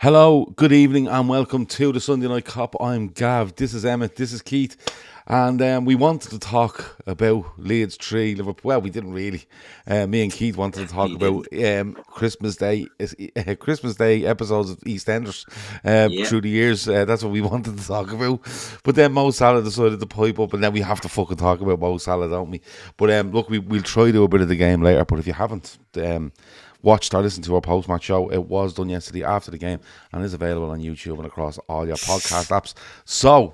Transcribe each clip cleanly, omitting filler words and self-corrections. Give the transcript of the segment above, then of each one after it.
Hello, good evening, and welcome to the Sunday Night Cop. I'm Gav. This is Emmet. This is Keith, and we wanted to talk about Leeds 3 Liverpool. Well, we didn't really. Me and Keith wanted to talk You about didn't. Christmas Day, Christmas Day episodes of EastEnders Yeah. through the years. That's what we wanted to talk about. But then Mo Salah decided to pipe up, and then we have to fucking talk about Mo Salah, don't we? But look, we'll try to do a bit of the game later. But if you haven't, watched or listened to our post-match show. It was done yesterday after the game and is available on YouTube and across all your podcast apps. So,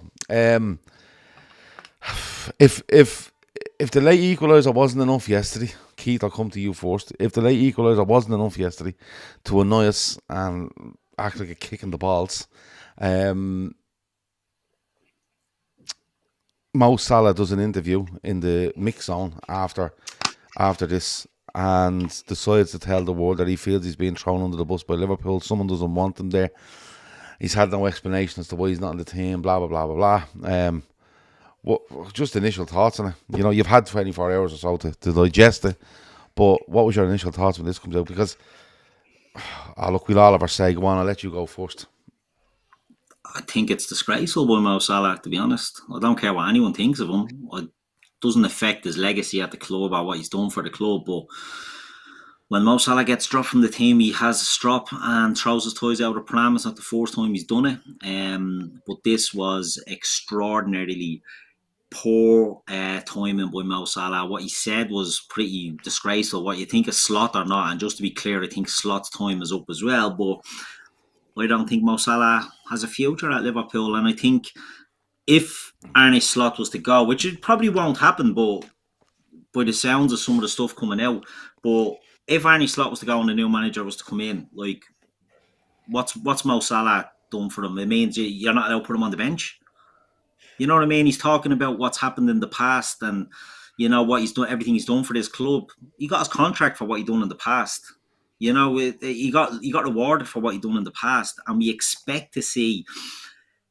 if the late equaliser wasn't enough yesterday, Keith, I'll come to you first. If the late equaliser wasn't enough yesterday to annoy us and act like a kick in the balls, Mo Salah does an interview in the mix zone after this and decides to tell the world that he feels he's being thrown under the bus by Liverpool. Someone doesn't want him there. He's had no explanation as to why he's not in the team, blah, blah, blah, blah, blah. What, just initial thoughts on it? You know, you've had 24 hours or so to digest it, but what was your initial thoughts when this comes out? Because, look, we'll all have our say. Go on, I'll let you go first. I think it's disgraceful by Mo Salah, to be honest. I don't care what anyone thinks of him. It doesn't affect his legacy at the club or what he's done for the club. But when Mo Salah gets dropped from the team, he has a strop and throws his toys out of pram. It's not the first time he's done it. But this was extraordinarily poor timing by Mo Salah. What he said was pretty disgraceful. What you think of Slot or not, and just to be clear, I think Slot's time is up as well. But I don't think Mo Salah has a future at Liverpool, and I think if Arne Slot was to go, which it probably won't happen, but by the sounds of some of the stuff coming out, but if Arne Slot was to go and the new manager was to come in, like what's Mo Salah done for them? It means you're not allowed to put him on the bench. You know what I mean? He's talking about what's happened in the past and what he's done, everything he's done for this club. He got his contract for what he done in the past. He got rewarded for what he done in the past, and we expect to see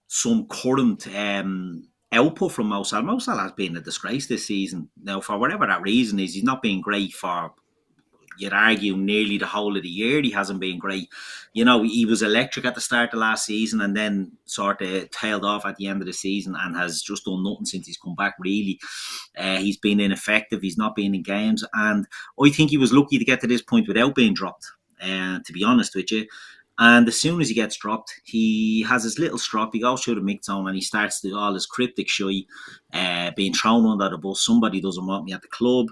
some current output from Mo Salah. Mo Salah has been a disgrace this season. Now, for whatever that reason is, he's not been great for, you'd argue, nearly the whole of the year. He hasn't been great. He was electric at the start of last season and then sort of tailed off at the end of the season and has just done nothing since he's come back, really. He's been ineffective. He's not been in games. And I think he was lucky to get to this point without being dropped, to be honest with you. And as soon as he gets dropped, he has his little strop. He goes through the mix zone and he starts to do all his cryptic shy, being thrown under the bus. Somebody doesn't want me at the club.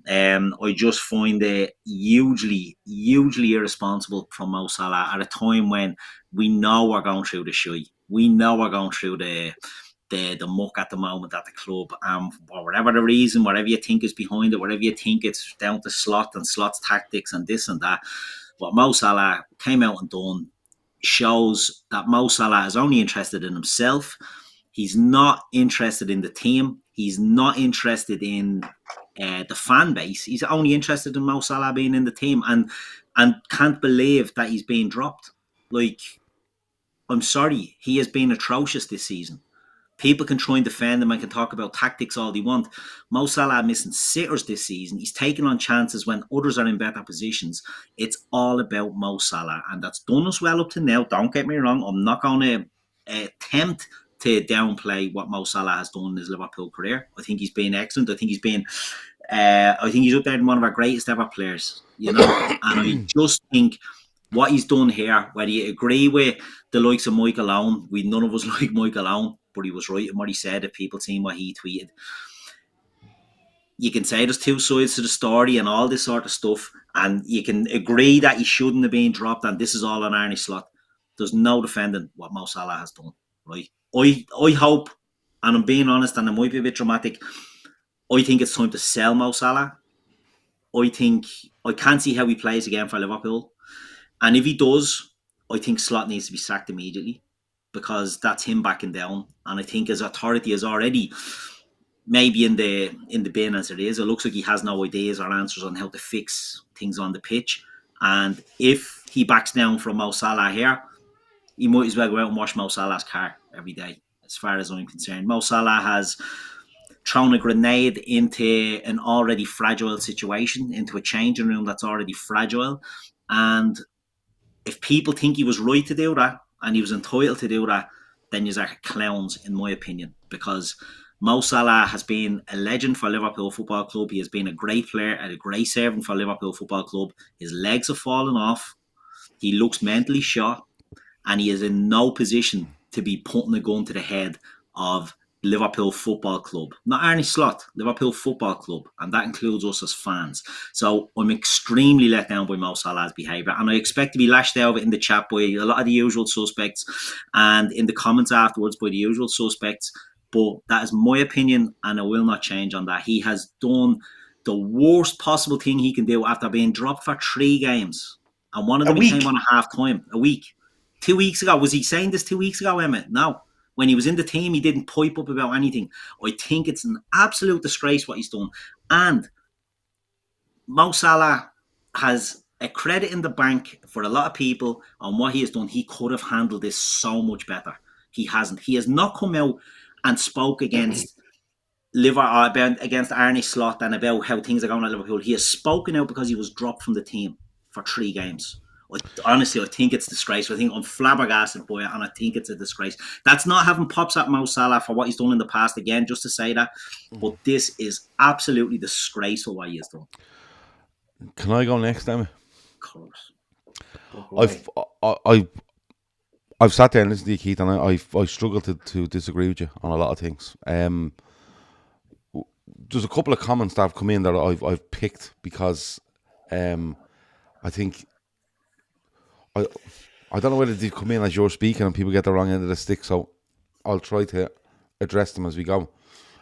I just find it hugely, hugely irresponsible from Mo Salah at a time when we know we're going through the shy. We know we're going through the muck at the moment at the club. For whatever the reason, whatever you think is behind it, whatever you think it's down to Slot and Slot's tactics and this and that, what Mo Salah came out and done shows that Mo Salah is only interested in himself. He's not interested in the team. He's not interested in the fan base. He's only interested in Mo Salah being in the team, and can't believe that he's being dropped. Like, I'm sorry, he has been atrocious this season. People can try and defend him and can talk about tactics all they want. Mo Salah missing sitters this season. He's taking on chances when others are in better positions. It's all about Mo Salah, and that's done us well up to now. Don't get me wrong. I'm not going to attempt to downplay what Mo Salah has done in his Liverpool career. I think he's been excellent. I think he's up there in one of our greatest ever players. And I just think what he's done here, whether you agree with the likes of Michael Owen, none of us like Michael Owen, but he was right in what he said. If people seen what he tweeted, you can say there's two sides to the story and all this sort of stuff, and you can agree that he shouldn't have been dropped, and this is all on Arne Slot. There's no defending what Mo Salah has done, right? I hope, and I'm being honest, and it might be a bit dramatic, I think it's time to sell Mo Salah. I can't see how he plays again for Liverpool. And if he does, I think Slot needs to be sacked immediately because that's him backing down. And I think his authority is already maybe in the bin as it is. It looks like he has no ideas or answers on how to fix things on the pitch. And if he backs down from Mo Salah here, he might as well go out and wash Mo Salah's car every day, as far as I'm concerned. Mo Salah has thrown a grenade into an already fragile situation, into a changing room that's already fragile. And if people think he was right to do that and he was entitled to do that, then you are clowns, in my opinion, because Mo Salah has been a legend for Liverpool Football Club. He has been a great player and a great servant for Liverpool Football Club. His legs have fallen off. He looks mentally shot, and he is in no position to be putting a gun to the head of Liverpool Football Club. Not Arne Slot, Liverpool Football Club, and that includes us as fans. So I'm extremely let down by Mo Salah's behaviour, and I expect to be lashed out in the chat by a lot of the usual suspects and in the comments afterwards by the usual suspects. But that is my opinion, and I will not change on that. He has done the worst possible thing he can do after being dropped for 3 games. And one of them came on a half time, a week. 2 weeks ago. Was he saying this 2 weeks ago, Emmet? No. When he was in the team, he didn't pipe up about anything. I think it's an absolute disgrace what he's done. And Mo Salah has a credit in the bank for a lot of people on what he has done. He could have handled this so much better. He hasn't. He has not come out and spoke against against Arne Slot and about how things are going at Liverpool. He has spoken out because he was dropped from the team for 3 games. Honestly, I think it's disgraceful. I think I'm flabbergasted by it, and I think it's a disgrace. That's not having pops at Mo Salah for what he's done in the past, again, just to say that. But this is absolutely disgraceful what he has done. Can I go next, Emma? Of course. I've sat there and listened to you, Keith, and I struggle to disagree with you on a lot of things. There's a couple of comments that have come in that I've picked because I think I don't know whether they've come in as you're speaking and people get the wrong end of the stick, so I'll try to address them as we go.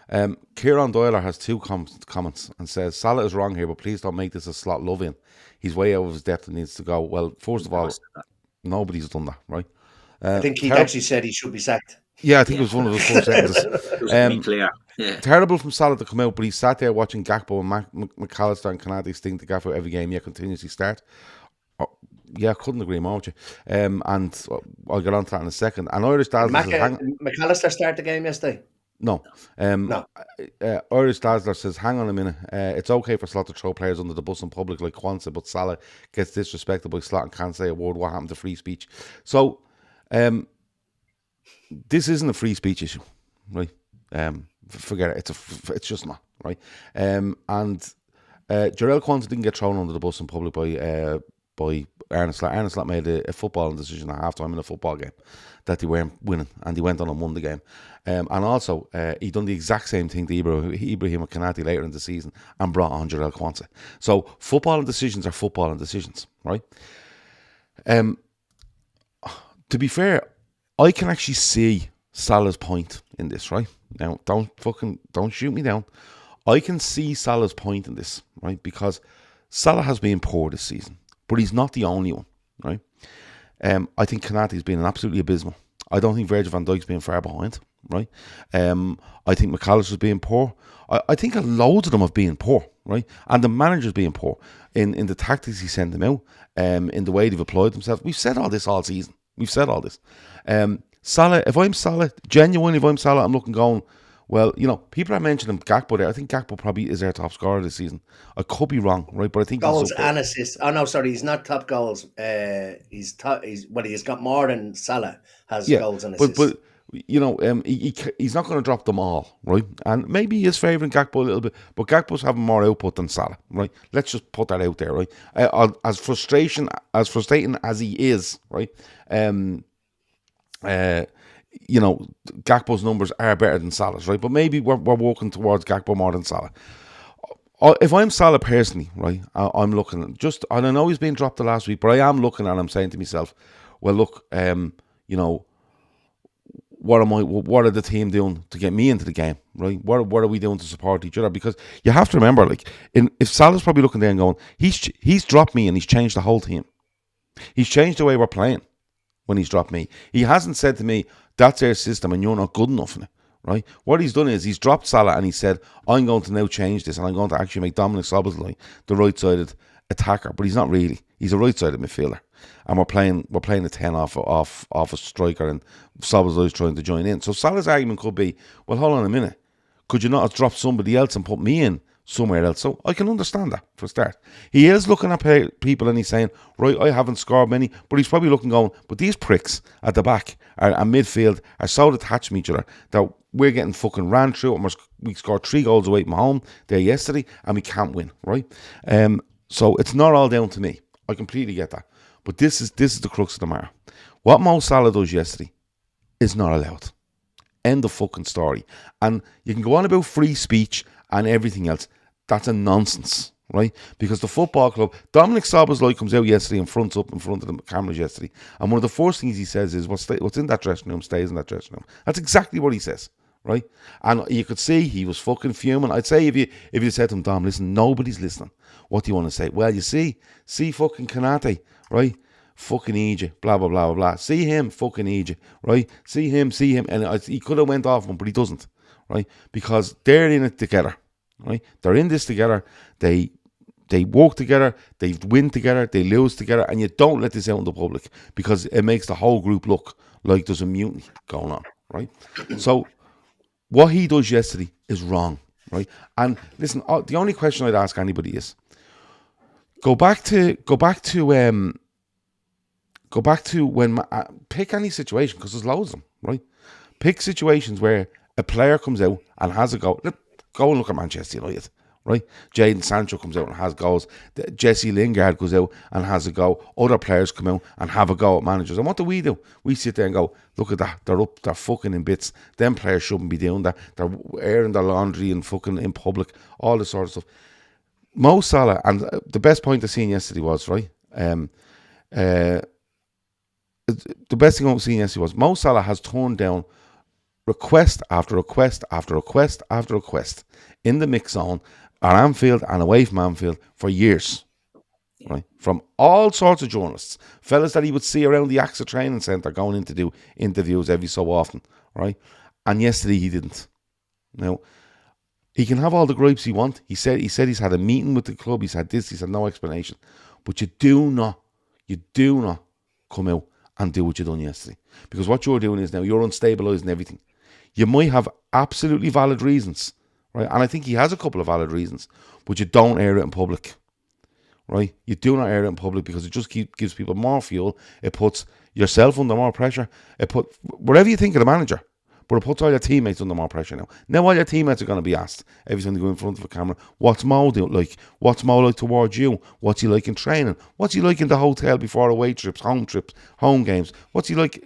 Kieran Doyler has 2 comments and says, Salah is wrong here, but please don't make this a slot love-in. He's way out of his depth and needs to go. Well, first of all, nobody's done that, right? I think he actually said he should be sacked. Yeah, I think it was one of those 4 sentences. Clear. Yeah. Terrible from Salah to come out, but he sat there watching Gakpo and McAllister and Canati sting the gaffer every game, continuously start. Yeah, I couldn't agree more with you. And I'll get on to that in a second. And Irish Dazzler says, McAllister started the game yesterday? No. Irish Dazzler says, hang on a minute. It's okay for Slot to throw players under the bus in public like Kwanzaa, but Salah gets disrespected by Slot and can't say a word. What happened to free speech? So, this isn't a free speech issue, right? Forget it. It's just not, right? And Jarell Kwanzaa didn't get thrown under the bus in public by Arne Slot. Arne Slot made a footballing decision at half-time in a football game that they weren't winning, and he went on and won the game. And also, he done the exact same thing to Ibrahim Kanati later in the season and brought on Jarell Kwanzaa. So, footballing decisions are footballing decisions, right? To be fair, I can actually see Salah's point in this, right? Now, don't shoot me down. I can see Salah's point in this, right? Because Salah has been poor this season, but he's not the only one, right? I think Kanati's been absolutely abysmal. I don't think Virgil van Dijk's been far behind, right? I think McAllister's being poor. I think loads of them have been poor, right? And the manager's being poor in the tactics he sent them out, in the way they've applied themselves. We've said all this all season. We've said all this. Salah, if I'm Salah, genuinely, if I'm Salah, I'm looking going, well, people are mentioning Gakpo there. I think Gakpo probably is their top scorer this season. I could be wrong, right? But I think goals and assists. Oh no, sorry, he's not top goals. He's got more than Salah has goals and assists. But he's not going to drop them all, right? And maybe he is favouring Gakpo a little bit, but Gakpo's having more output than Salah, right? Let's just put that out there, right? As frustrating as he is, right? Gakpo's numbers are better than Salah's, right? But maybe we're walking towards Gakpo more than Salah. If I'm Salah personally, right, I'm looking and I know he's been dropped the last week, but I am looking and I'm saying to myself, well, look, what are the team doing to get me into the game, right? What are we doing to support each other? Because you have to remember, if Salah's probably looking there and going, he's dropped me and he's changed the whole team. He's changed the way we're playing when he's dropped me. He hasn't said to me, that's our system and you're not good enough in it, right? What he's done is he's dropped Salah and he said, I'm going to now change this and I'm going to actually make Dominic Szoboszlai the right-sided attacker. But he's not really. He's a right-sided midfielder. And we're playing a 10 off a striker and Szoboszlai's trying to join in. So Salah's argument could be, well, hold on a minute. Could you not have dropped somebody else and put me in somewhere else. So I can understand that for a start. He is looking at people and he's saying, right, I haven't scored many, but he's probably looking going, but these pricks at the back and midfield are so detached from each other that we're getting fucking ran through and we scored 3 goals away from home there yesterday and we can't win, right? So it's not all down to me. I completely get that. But this is the crux of the matter. What Mo Salah does yesterday is not allowed. End of fucking story. And you can go on about free speech and everything else. That's a nonsense, right? Because the football club, Dominic Szoboszlai comes out yesterday and fronts up in front of the cameras yesterday. And one of the first things he says is, what's in that dressing room stays in that dressing room. That's exactly what he says, right? And you could see he was fucking fuming. I'd say if you said to him, Dom, listen, nobody's listening. What do you want to say? Well, you see fucking Kanate, right? Fucking Egypt, blah, blah, blah, blah, blah. See him, fucking Egypt, right? See him. And he could have went off him, but he doesn't, right? Because they're in it together, right? They're in this together. They work together. They win together. They lose together. And you don't let this out in the public because it makes the whole group look like there's a mutiny going on, right? So what he does yesterday is wrong, right? And listen, the only question I'd ask anybody is, go back to when pick any situation, because there's loads of them, right? Pick situations where a player comes out and has a goal. Go and look at Manchester United, right? Jadon Sancho comes out and has goals. Jesse Lingard goes out and has a goal. Other players come out and have a go at managers. And what do? We sit there and go, look at that. They're fucking in bits. Them players shouldn't be doing that. They're airing their laundry and fucking in public. All this sort of stuff. Mo Salah, and the best point I seen yesterday was, right? The best thing I've seen yesterday was Mo Salah has turned down request after request after request after request in the mix zone at Anfield and away from Anfield for years, right? From all sorts of journalists, fellas that he would see around the AXA training centre going in to do interviews every so often, right? And yesterday he didn't. Now, he can have all the gripes he wants. He said he's had a meeting with the club. He's had this. He's had no explanation. But you do not come out and do what you done yesterday. Because what you're doing is now you're unstabilising everything. You might have absolutely valid reasons, right? And I think he has a couple of valid reasons, but you don't air it in public, right? You do not air it in public because it just gives people more fuel. It puts yourself under more pressure. It put whatever you think of the manager, but it puts all your teammates under more pressure now. Now all your teammates are going to be asked every time they go in front of a camera, what's Mo doing like? What's Mo like towards you? What's he like in training? What's he like in the hotel before away trips, home games? What's he like,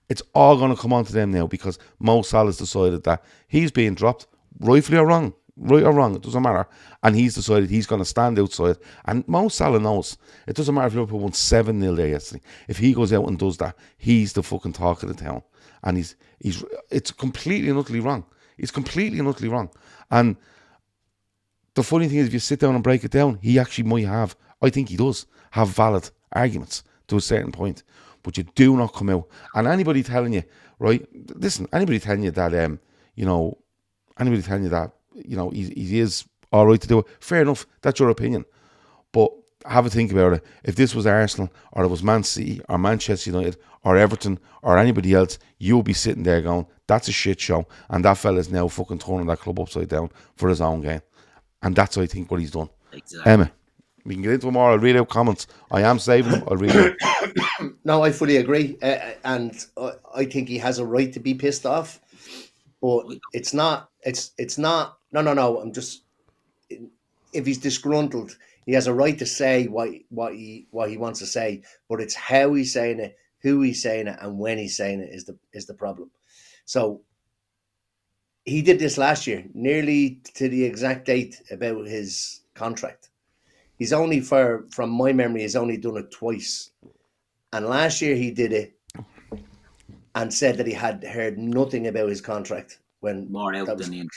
It's all going to come on to them now because Mo Salah's decided that he's being dropped, rightfully or wrong, right or wrong, it doesn't matter. And he's decided he's going to stand outside. And Mo Salah knows it doesn't matter if Liverpool won 7-0 there yesterday. If he goes out and does that, he's the fucking talk of the town. And it's completely and utterly wrong. It's completely and utterly wrong. And the funny thing is, if you sit down and break it down, he actually might have, I think he does, have valid arguments to a certain point. But you do not come out. And anybody telling you, right, listen, anybody telling you that, he is all right to do it, fair enough, that's your opinion. But have a think about it. If this was Arsenal, or it was Man City, or Manchester United, or Everton, or anybody else, you'll be sitting there going, that's a shit show. And that fella's now fucking turning that club upside down for his own gain. And that's, I think, what he's done. Exactly. Emma, we can get into more. I'll read out comments. I am saving them. I'll read out. No, I fully agree. And I think he has a right to be pissed off. But it's not. No. I'm just. If he's disgruntled, he has a right to say what he wants to say. But it's how he's saying it, who he's saying it, and when he's saying it is the problem. So he did this last year, nearly to the exact date about his contract. He's only, from my memory, he's only done it twice. And last year he did it and said that he had heard nothing about his contract when more out than in.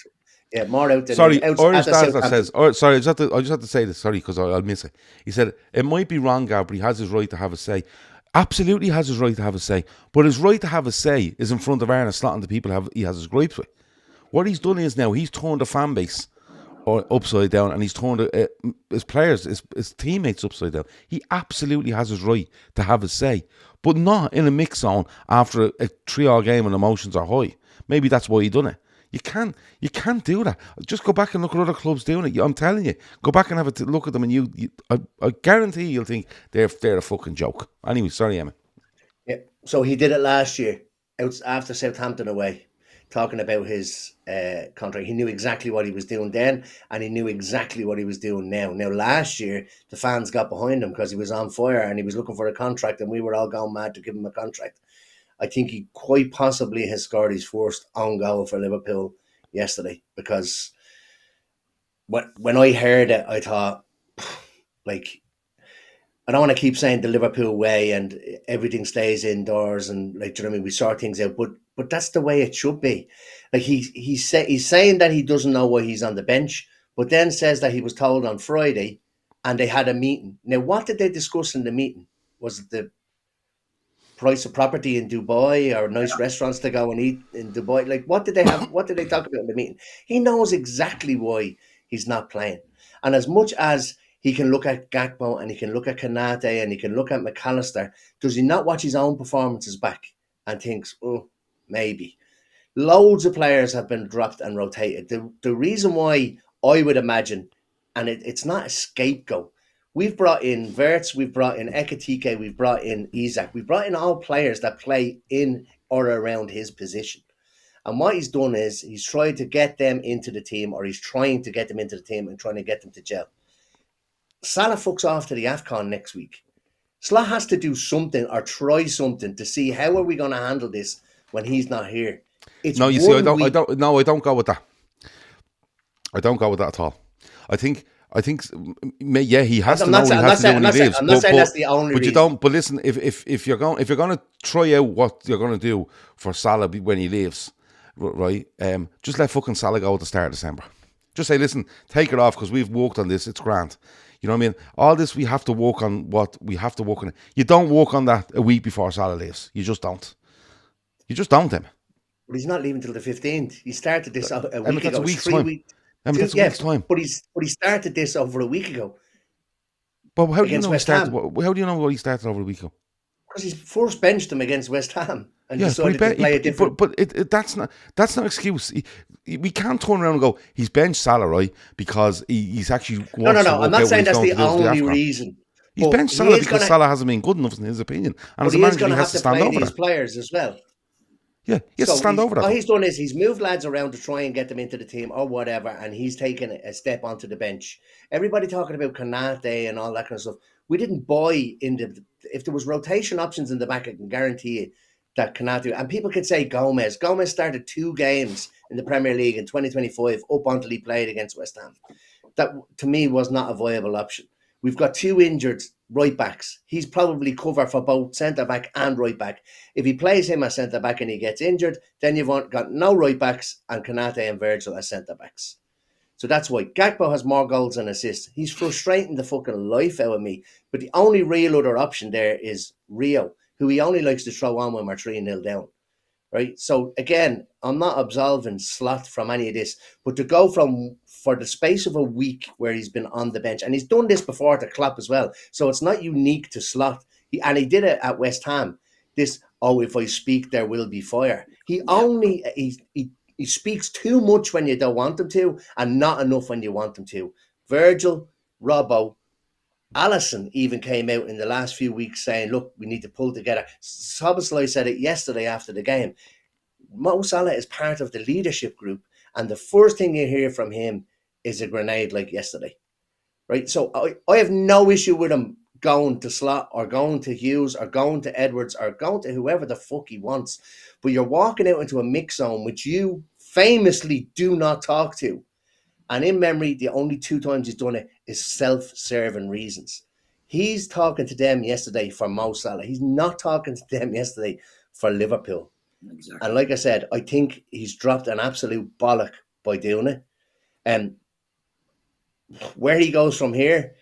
Yeah, more out than sorry, in. Irish Dad that says, sorry, I just have to say this, sorry, because I'll miss it. He said, it might be wrong, Gab, but he has his right to have a say. Absolutely has his right to have a say. But his right to have a say is in front of Arne Slot and the people he has his gripes with. What he's done is now he's turned the fan base upside down, and he's turned his players, his teammates upside down. He absolutely has his right to have a say, but not in a mix zone after a 3-all game and emotions are high. Maybe that's why he done it. You can't do that. Just go back and look at other clubs doing it. I'm telling you, go back and have a look at them, and I guarantee you'll think they're a fucking joke. Anyway, sorry, Emma. Yeah. So he did it last year, after Southampton away, talking about his contract. He knew exactly what he was doing then, and he knew exactly what he was doing now. Now, last year, the fans got behind him because he was on fire and he was looking for a contract, and we were all going mad to give him a contract. I think he quite possibly has scored his first own goal for Liverpool yesterday, because when I heard it, I thought, like, I don't want to keep saying the Liverpool way and everything stays indoors and, like, do you know what I mean? We sort things out, but that's the way it should be. Like, he's saying that he doesn't know why he's on the bench, but then says that he was told on Friday and they had a meeting. Now, what did they discuss in the meeting? Was it the price of property in Dubai or nice restaurants to go and eat in Dubai? Like, what did they have? What did they talk about in the meeting? He knows exactly why he's not playing. And as much as he can look at Gakpo and he can look at Kanate and he can look at McAllister, does he not watch his own performances back and thinks, oh, maybe? Loads of players have been dropped and rotated. The reason why, I would imagine, and it's not a scapegoat, we've brought in Verts, we've brought in Ekatike, we've brought in Isak, we've brought in all players that play in or around his position. And what he's done is he's tried to get them into the team, or he's trying to get them into the team and trying to get them to gel. Salah fucks off to the AFCON next week. Salah has to do something or try something to see how are we going to handle this when he's not here. It's No, you see, I don't go with that. I don't go with that at all. I think, yeah, he has to know what he has to do when he leaves. I'm not saying that's the only but reason. you don't. But listen, if you're going to try out what you're going to do for Salah when he leaves, right? Just let fucking Salah go at the start of December. Just say, listen, take it off because we've worked on this. It's grand. You know what I mean? All this, we have to work on what we have to work on. You don't work on that a week before Salah leaves. You just don't. You just don't, Em. But he's not leaving till the 15th. He started this a week that's ago. a week's 3 time. weeks. That's a week's time. But he started this over a week ago. But how do you against know West he started? Ham. How do you know what he started over a week ago? Because he first benched him against West Ham and Yeah, decided to play a different. But that's not an excuse. We can't turn around and go, he's benched Salah, right? Because he's actually No. I'm not saying that's the only reason. He's benched Salah because Salah hasn't been good enough in his opinion, and as a manager, he has to stand over these players as well. Yeah, he has to stand over that. What he's done is he's moved lads around to try and get them into the team or whatever, and he's taken a step onto the bench. Everybody talking about Kanate and all that kind of stuff. We didn't buy into. If there was rotation options in the back, I can guarantee you that Kanate, and people could say Gomez. Gomez started 2 games in the Premier League in 2025 up until he played against West Ham. That, to me, was not a viable option. We've got 2 injured right backs. He's probably cover for both centre back and right back. If he plays him as centre back and he gets injured, then you've got no right backs and Kanate and Virgil as centre backs. So that's why Gakpo has more goals and assists. He's frustrating the fucking life out of me. But the only real other option there is Rio, who he only likes to throw on when we're 3-0 down. Right? So again, I'm not absolving Slot from any of this, but to go for the space of a week where he's been on the bench, and he's done this before to Klopp as well, so it's not unique to Slot. He did it at West Ham. This, if I speak, there will be fire. He speaks too much when you don't want him to, and not enough when you want him to. Virgil, Robbo, Alisson even came out in the last few weeks saying, look, we need to pull together. Szoboszlai said it yesterday after the game. Mo Salah is part of the leadership group, and the first thing you hear from him is a grenade like yesterday. Right? So I have no issue with him going to Slot or going to Hughes or going to Edwards or going to whoever the fuck he wants. But you're walking out into a mix zone which you famously do not talk to. And in memory, the only 2 times he's done it is self-serving reasons. He's talking to them yesterday for Mo Salah. He's not talking to them yesterday for Liverpool. Exactly. And like I said, I think he's dropped an absolute bollock by doing it. And where he goes from here,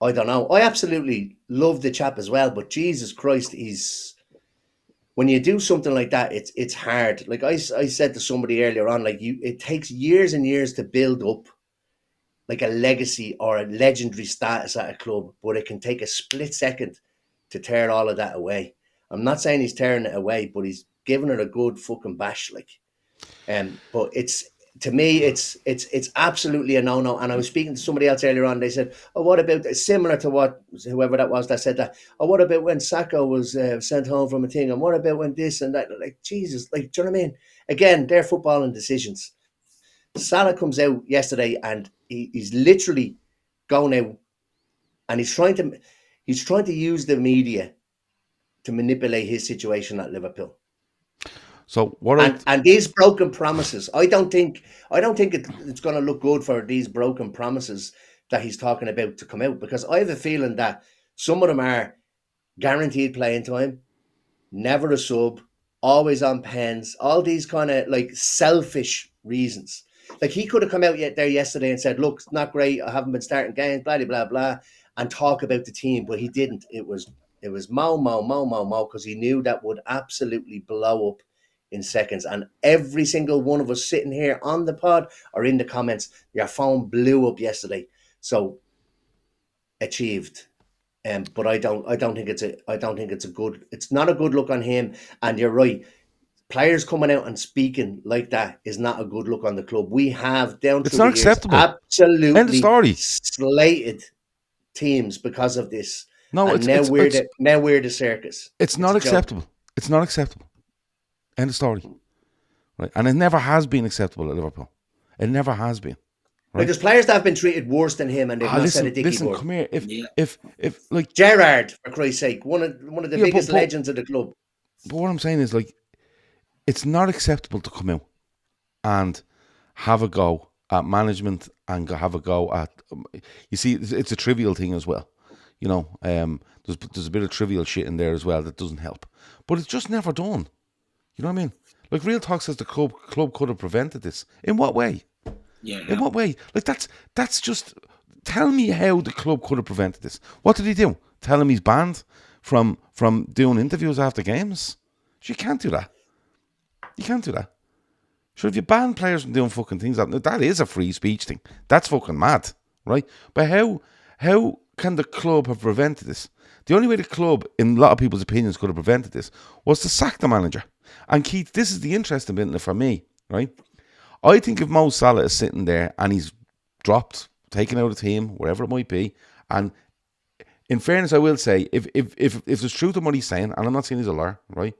I don't know. I absolutely love the chap as well, but Jesus Christ, when you do something like that, it's hard. Like I said to somebody earlier on, like it takes years and years to build up like a legacy or a legendary status at a club, but it can take a split second to tear all of that away. I'm not saying he's tearing it away, but he's giving it a good fucking bash. Like, But to me, it's absolutely a no-no. And I was speaking to somebody else earlier on. They said, "Oh, what about similar to what whoever that was that said that? Oh, what about when Sacco was sent home from a thing? And what about when this and that? Like Jesus, like do you know what I mean? Again, they're footballing decisions. Salah comes out yesterday and he's literally going out and he's trying to use the media to manipulate his situation at Liverpool. So what? And these broken promises, I don't think it's going to look good for these broken promises that he's talking about to come out, because I have a feeling that some of them are guaranteed playing time, never a sub, always on pens, all these kind of like selfish reasons. Like he could have come out there yesterday and said, "Look, it's not great. I haven't been starting games, blah blah blah," and talk about the team, but he didn't. It was Mo, because he knew that would absolutely blow up in seconds. And every single one of us sitting here on the pod or in the comments, your phone blew up yesterday. So achieved. But I don't think it's not a good look on him. And you're right. Players coming out and speaking like that is not a good look on the club. We have down through the years absolutely End of story. slated teams because of this. No, and now we're the circus. It's not acceptable. It's not acceptable. End of story. Right, and it never has been acceptable at Liverpool. It never has been. Right? Like there's players that have been treated worse than him, and they've not said a dicky word. Come here. If like Gerrard, for Christ's sake, one of the biggest legends of the club. But what I'm saying is, like, it's not acceptable to come out and have a go at management and have a go at. You see, it's a trivial thing as well. You know, there's a bit of trivial shit in there as well that doesn't help. But it's just never done. You know what I mean? Like, Real Talk says the club could have prevented this. In what way? Yeah. In what way? Like, that's just... Tell me how the club could have prevented this. What did he do? Tell him he's banned from doing interviews after games? You can't do that. You can't do that. Sure, if you ban players from doing fucking things, that is a free speech thing. That's fucking mad, right? But how can the club have prevented this? The only way the club, in a lot of people's opinions, could have prevented this was to sack the manager. And Keith, this is the interesting bit for me, right? I think if Mo Salah is sitting there and he's dropped, taken out of the team, wherever it might be, and in fairness, I will say, if there's truth in what he's saying, and I'm not saying he's a liar, right?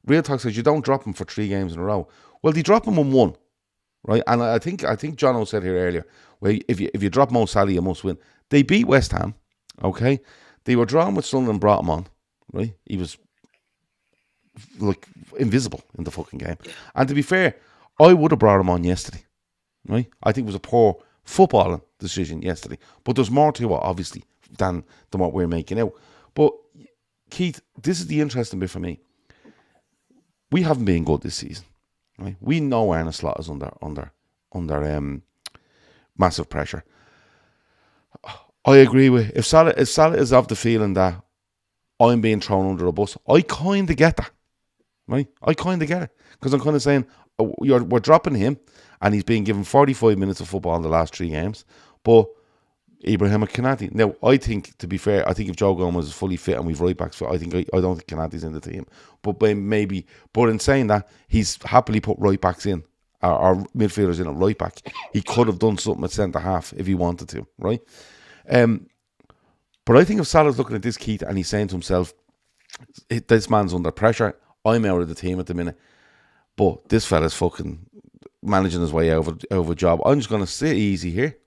Real Talk says you don't drop him for 3 games in a row. Well, they drop him on 1, right? And I think Jono said here earlier, well, if you drop Mo Salah, you must win. They beat West Ham, okay? They were drawn with Sunderland, brought him on, right? He was like invisible in the fucking game. And to be fair, I would have brought him on yesterday, right? I think it was a poor footballing decision yesterday. But there's more to it, obviously, than what we're making out. But Keith, this is the interesting bit for me. We haven't been good this season, right? We know Arne Slot is under massive pressure. I agree with if Salah is of the feeling that I'm being thrown under a bus, I kind of get that, right? I kind of get it, because I'm kind of saying we're dropping him, and he's being given 45 minutes of football in the last 3 games, but Ibrahim Konate. Now, I think, to be fair, I think if Joe Gomez is fully fit and we've right backs, I don't think Konate's in the team. But maybe, but in saying that, he's happily put right backs in, or midfielders in at right back. He could have done something at centre half if he wanted to, right? But I think if Salah's looking at this, Keith, and he's saying to himself, this man's under pressure, I'm out of the team at the minute, but this fella's fucking managing his way out of a job. I'm just going to sit easy here.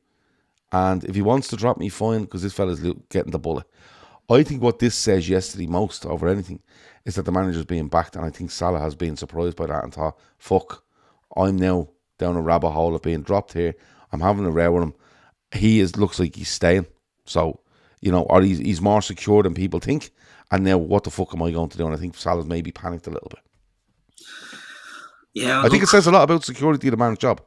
And if he wants to drop me, fine, because this fella's getting the bullet. I think what this says yesterday most over anything is that the manager's being backed, and I think Salah has been surprised by that and thought, fuck, I'm now down a rabbit hole of being dropped here. I'm having a row with him. Looks like he's staying. So, you know, or he's more secure than people think. And now what the fuck am I going to do? And I think Salah's maybe panicked a little bit. Yeah, I think it says a lot about security of the man's job.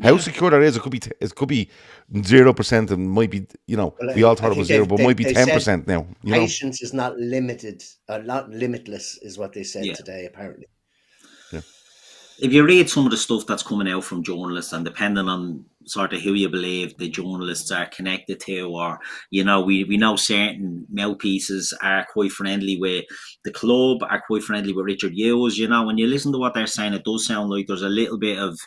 How secure that is, it could be 0%, and might be, you know, we all thought it was 0, but might be 10% now. You patience is not limited, not limitless, is what they said today, apparently. Yeah. If you read some of the stuff that's coming out from journalists, and depending on sort of who you believe the journalists are connected to, or we know certain mouthpieces are quite friendly with the club, are quite friendly with Richard Hughes. When you listen to what they're saying, it does sound like there's a little bit of,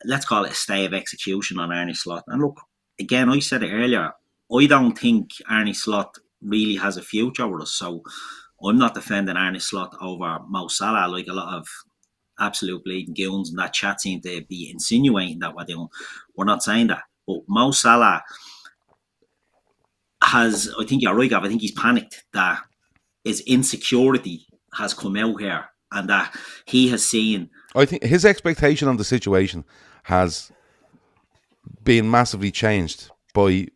let's call it a stay of execution on Arne Slot. And look, again, I said it earlier, I don't think Arne Slot really has a future with us. So I'm not defending Arne Slot over Mo Salah like a lot of absolute bleeding goons and that chat seem to be insinuating that we're doing. We're not saying that. But Mo Salah has, I think you're right, Gav, I think he's panicked that his insecurity has come out here and that he has seen. I think his expectation on the situation has been massively changed by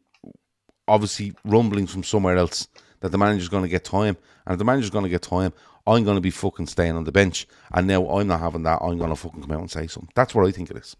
obviously rumblings from somewhere else that the manager's going to get time, and if the manager's going to get time, I'm going to be fucking staying on the bench, and now I'm not having that. I'm going to fucking come out and say something. That's what I think it is.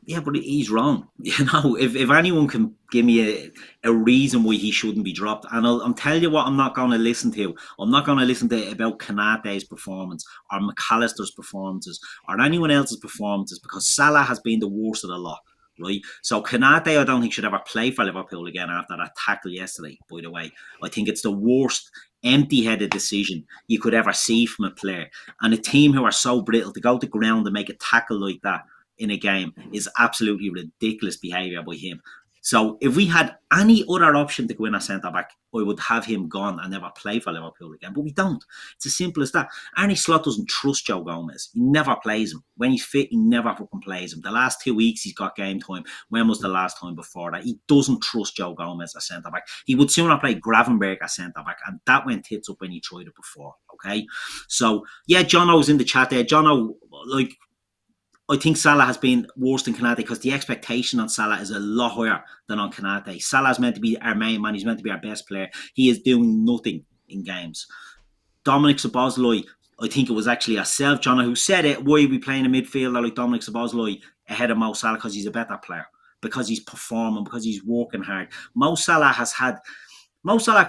Yeah, but he's wrong. If anyone can give me a reason why he shouldn't be dropped, and I'm telling you what, I'm not going to listen to. I'm not going to listen to about Kanate's performance or McAllister's performances or anyone else's performances, because Salah has been the worst of the lot. Right, so Konate, I don't think should ever play for Liverpool again after that tackle yesterday. By the way, I think it's the worst empty-headed decision you could ever see from a player. And a team who are so brittle to go to ground and make a tackle like that in a game is absolutely ridiculous behaviour by him. So if we had any other option to go in a centre-back, I would have him gone and never play for Liverpool again. But we don't. It's as simple as that. Arne Slot doesn't trust Joe Gomez. He never plays him. When he's fit, he never fucking plays him. The last 2 weeks, he's got game time. When was the last time before that? He doesn't trust Joe Gomez as centre-back. He would sooner play Gravenberg as centre-back, and that went tits up when he tried it before. Okay? So, yeah, Jono's in the chat there. Jono, like, I think Salah has been worse than Konate because the expectation on Salah is a lot higher than on Konate. Salah's meant to be our main man. He's meant to be our best player. He is doing nothing in games. Dominic Szoboszlai, I think it was actually yourself, John, who said it. Why are we playing a midfielder like Dominic Szoboszlai ahead of Mo Salah? Because he's a better player. Because he's performing. Because he's working hard. Mo Salah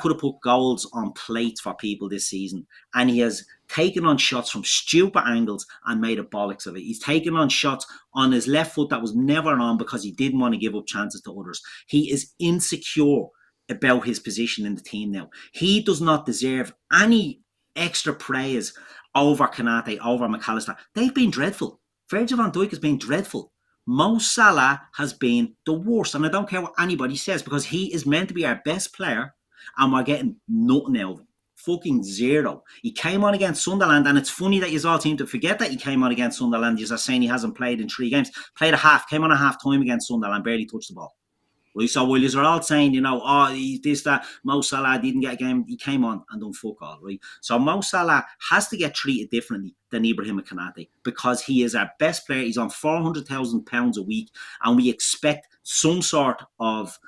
could have put goals on plates for people this season, and he has taken on shots from stupid angles and made a bollocks of it. He's taken on shots on his left foot that was never on because he didn't want to give up chances to others. He is insecure about his position in the team now. He does not deserve any extra praise over Konate, over McAllister. They've been dreadful. Virgil van Dijk has been dreadful. Mo Salah has been the worst, and I don't care what anybody says, because he is meant to be our best player, and we're getting nothing out of him. Fucking zero. He came on against Sunderland, and it's funny that you all seem to forget that he came on against Sunderland. You're saying he hasn't played in 3 games. Played a half, came on a half time against Sunderland, barely touched the ball. Right? So while you're all saying, he's this, that, Mo Salah didn't get a game, he came on and done fuck all, right? So Mo Salah has to get treated differently than Ibrahim Konate, because he is our best player. He's on £400,000 a week, and we expect some sort of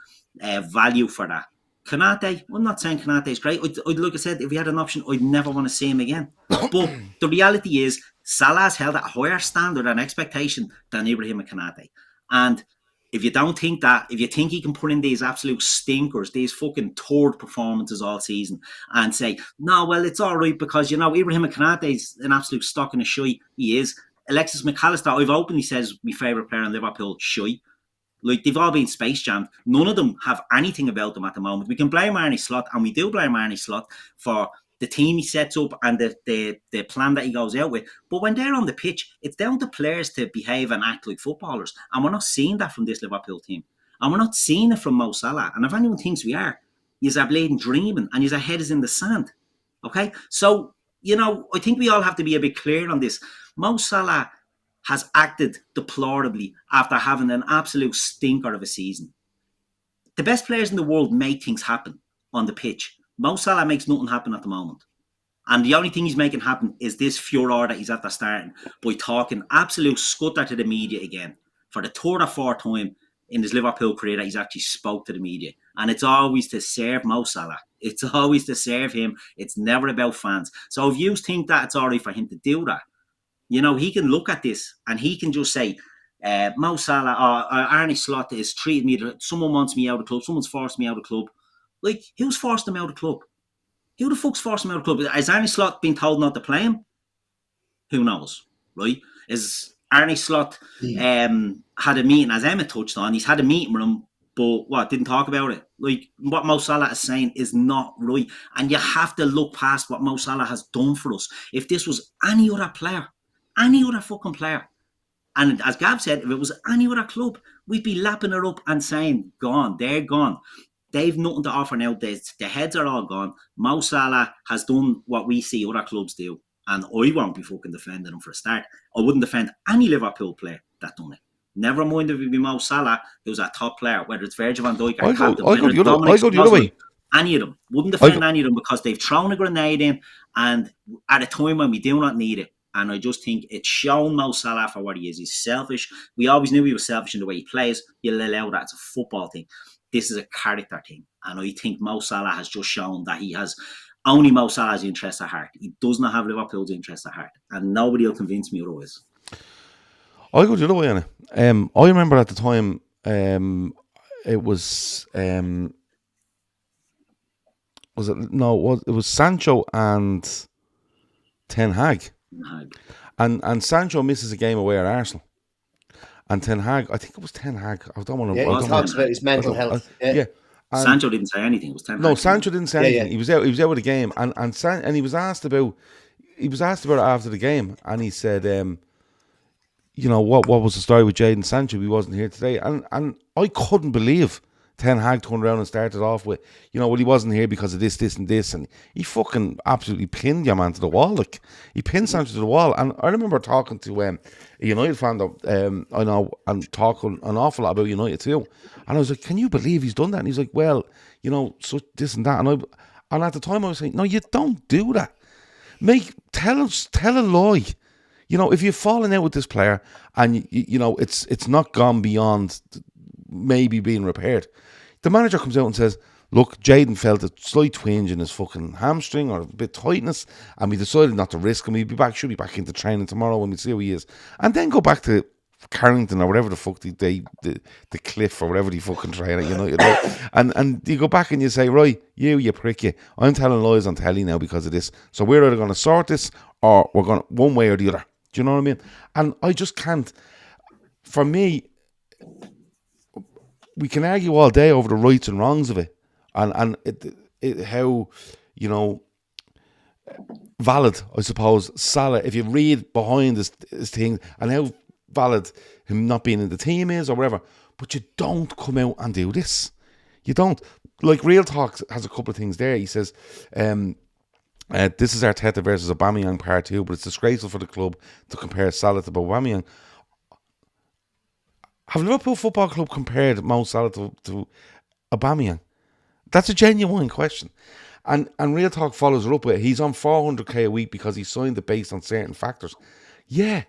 value for that. Konate, I'm not saying Konate is great. Like I said, if we had an option, I'd never want to see him again. But the reality is, Salah's held at a higher standard and expectation than Ibrahim Konate. And if you don't think that, if you think he can put in these absolute stinkers, these fucking third performances all season, and say, no, well, it's all right because, Ibrahim Konate is an absolute stock in a shy. He is. Alexis McAllister, I've openly said, is my favourite player in Liverpool, shy. Like, they've all been space jammed. None of them have anything about them at the moment. We can blame Arne Slot, and we do blame Arne Slot for the team he sets up and the plan that he goes out with. But when they're on the pitch, it's down to players to behave and act like footballers. And we're not seeing that from this Liverpool team. And we're not seeing it from Mo Salah. And if anyone thinks we are, he's a bleeding dreaming, and his head is in the sand. Okay? So, I think we all have to be a bit clear on this. Mo Salah has acted deplorably after having an absolute stinker of a season. The best players in the world make things happen on the pitch. Mo Salah makes nothing happen at the moment. And the only thing he's making happen is this furor that he's after starting by talking absolute scutter to the media again for the 3rd or 4th time in his Liverpool career that he's actually spoke to the media. And it's always to serve Mo Salah. It's always to serve him. It's never about fans. So if you think that it's all right for him to do that, he can look at this and he can just say, Mo Salah or Arne Slot is treating me, someone wants me out of the club, someone's forced me out of the club. Like, who's forced him out of the club? Who the fuck's forced him out of the club? Has Arne Slot been told not to play him? Who knows, right? Is Arne Slot had a meeting, as Emmet touched on. He's had a meeting with him, but didn't talk about it. Like, what Mo Salah is saying is not right. And you have to look past what Mo Salah has done for us. If this was any other player, any other fucking player, and as Gav said, if it was any other club, we'd be lapping it up and saying, gone, they're gone. They've nothing to offer now. The heads are all gone. Mo Salah has done what we see other clubs do. And I won't be fucking defending him for a start. I wouldn't defend any Liverpool player that done it. Never mind if it be Mo Salah, who's a top player, whether it's Virgil van Dijk or Captain, whether it's Dominic, any of them. Wouldn't defend any of them because they've thrown a grenade in, and at a time when we do not need it. And I just think it's shown Mo Salah for what he is. He's selfish. We always knew he was selfish in the way he plays. You'll allow that. It's a football thing. This is a character thing. And I think Mo Salah has just shown that he has only Mo Salah's interest at heart. He does not have Liverpool's interest at heart. And nobody will convince me otherwise. I go the other way on it. I remember at the time it was Sancho and Ten Hag. And Sancho misses a game away at Arsenal. And Ten Hag, I think it was Ten Hag. I don't want to. Yeah, he talks about his mental health. Yeah. Sancho didn't say anything. It was Ten Hag. No, Sancho didn't say anything. Yeah. He was out of the game, and he was asked about it after the game, and he said, what was the story with Jadon Sancho? He wasn't here today, and I couldn't believe Ten Hag turned around and started off with, well, he wasn't here because of this, and this, and he fucking absolutely pinned your man to the wall. Like, he pinned Sancho to the wall. And I remember talking to a United fan that I know, and talking an awful lot about United too. And I was like, can you believe he's done that? And he's like, well, so this and that. And at the time I was saying, no, you don't do that. Tell a lie. If you've fallen out with this player and it's not gone beyond maybe being repaired, the manager comes out and says, look, Jadon felt a slight twinge in his fucking hamstring or a bit tightness, and we decided not to risk him. Should be back into training tomorrow when we see how he is. And then go back to Carrington or whatever the fuck the Cliff or whatever they fucking train at, and you go back and you say, right, you prick you, I'm telling lies on telly now because of this. So we're either going to sort this or we're going one way or the other. Do you know what I mean? And I just can't. For me, we can argue all day over the rights and wrongs of it, and how valid, I suppose, Salah, if you read behind his thing, and how valid him not being in the team is or whatever, but you don't come out and do this. You don't. Like, Real Talk has a couple of things there. He says, this is Arteta versus Aubameyang part 2, but it's disgraceful for the club to compare Salah to Aubameyang. Have Liverpool Football Club compared Mo Salah to Aubameyang? That's a genuine question. And Real Talk follows it up with, he's on 400k a week because he signed it based on certain factors. Yeah,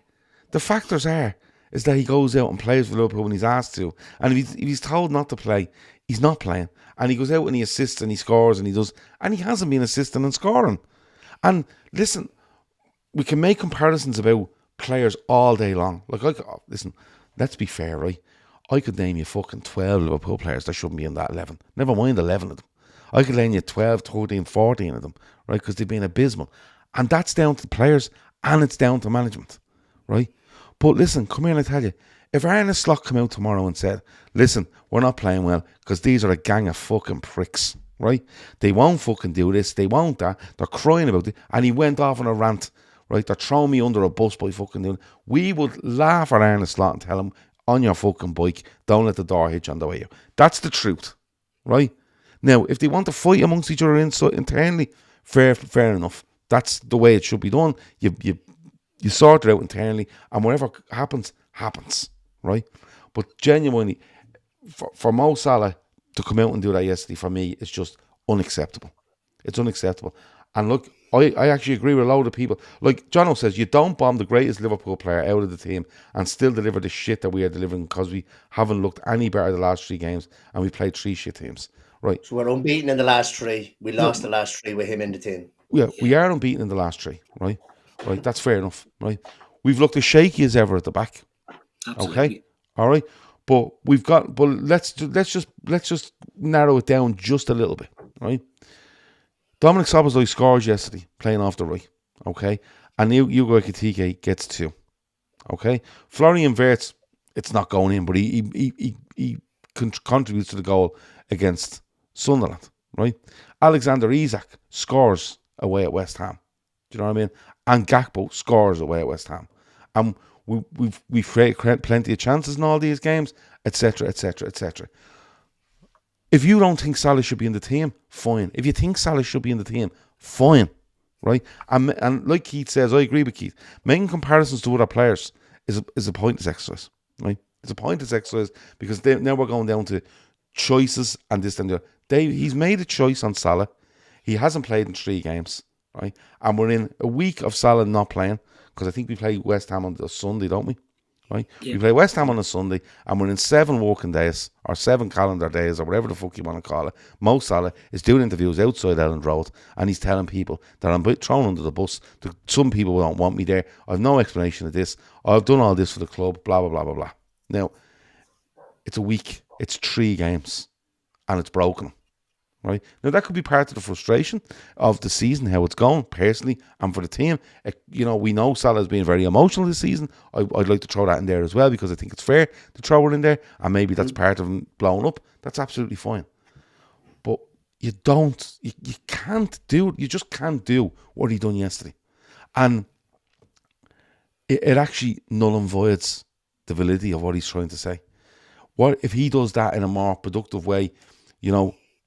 the factors is that he goes out and plays for Liverpool when he's asked to. And if he's told not to play, he's not playing. And he goes out and he assists and he scores and he does. And he hasn't been assisting and scoring. And listen, we can make comparisons about players all day long. Listen, let's be fair, right? I could name you fucking 12 Liverpool players that shouldn't be in that 11. Never mind 11 of them. I could name you 12, 13, 14 of them, right? Because they've been abysmal. And that's down to the players and it's down to management, right? But listen, come here and I tell you, if Arne Slot come out tomorrow and said, listen, we're not playing well because these are a gang of fucking pricks, right? They won't fucking do this, they won't that, they're crying about it, and he went off on a rant, right? They're throwing me under a bus by fucking doing it. We would laugh at Arne Slot and tell him, on your fucking bike, don't let the door hitch on the way out. That's the truth, right? Now, if they want to fight amongst each other internally, fair enough. That's the way it should be done. You sort it out internally, and whatever happens, right? But genuinely, for Mo Salah to come out and do that yesterday, for me, it's just unacceptable. It's unacceptable. And look, I actually agree with a load of people. Like Jono says, you don't bomb the greatest Liverpool player out of the team and still deliver the shit that we are delivering because we haven't looked any better the last 3 games and we played 3 shit teams. Right. So we're unbeaten in the last 3. We lost the last 3 with him in the team. Yeah, we are unbeaten in the last 3, right? Right, that's fair enough, right? We've looked as shaky as ever at the back. Absolutely. Okay? All right. But let's just narrow it down just a little bit, right? Dominic Szoboszlai scores yesterday, playing off the right, okay? And Hugo Ekitike gets 2. Okay, Florian Wirtz, it's not going in, but he contributes to the goal against Sunderland, right? Alexander Isak scores away at West Ham. Do you know what I mean? And Gakpo scores away at West Ham, and we've created plenty of chances in all these games, etc., etc., etc. If you don't think Salah should be in the team, fine. If you think Salah should be in the team, fine. Right? And like Keith says, I agree with Keith. Making comparisons to other players is a pointless exercise. Right? It's a pointless exercise because now we're going down to choices and this and that. He's made a choice on Salah. He hasn't played in 3 games. Right? And we're in a week of Salah not playing because I think we play West Ham on a Sunday, don't we? Right? Yeah. We play West Ham on a Sunday and we're in 7 working days or 7 calendar days or whatever the fuck you want to call it. Mo Salah is doing interviews outside Elland Road and he's telling people that I'm thrown under the bus. Some people don't want me there. I've no explanation of this. I've done all this for the club, blah, blah, blah, blah, blah. Now, it's a week. It's 3 games and it's broken. Right? Now, that could be part of the frustration of the season, how it's going, personally, and for the team. We know Salah's been very emotional this season. I'd like to throw that in there as well because I think it's fair to throw it in there, and maybe that's part of him blowing up. That's absolutely fine. But you can't do it. You just can't do what he done yesterday. And it actually null and voids the validity of what he's trying to say. What if he does that in a more productive way,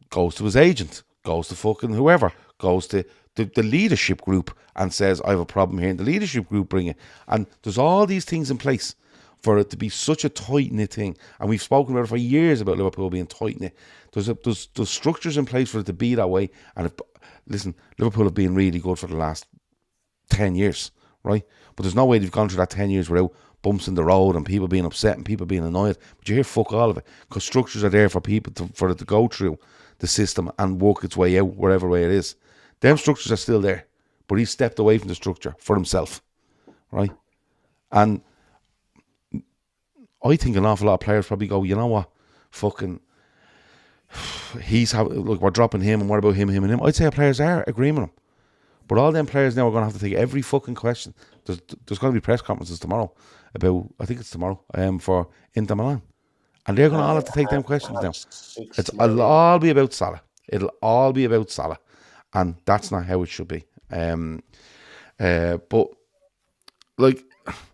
goes to his agent, goes to fucking whoever, goes to the leadership group and says, I have a problem here, and the leadership group bring it. And there's all these things in place for it to be such a tight-knit thing. And we've spoken about it for years about Liverpool being tight-knit. There's structures in place for it to be that way. And listen, Liverpool have been really good for the last 10 years, right? But there's no way they've gone through that 10 years without bumps in the road and people being upset and people being annoyed. But you hear fuck all of it because structures are there for people for it to go through the system and work its way out wherever way it is. Them structures are still there, but he's stepped away from the structure for himself, right? And I think an awful lot of players probably go, you know what, fucking, look, we're dropping him, and what about him, and him? I'd say players are agreeing with him, but all them players now are going to have to take every fucking question. There's going to be press conferences tomorrow about, I think it's tomorrow, for Inter Milan. And they're going to all have to take them questions now. It'll all be about Salah. It'll all be about Salah. And that's not how it should be. But, like,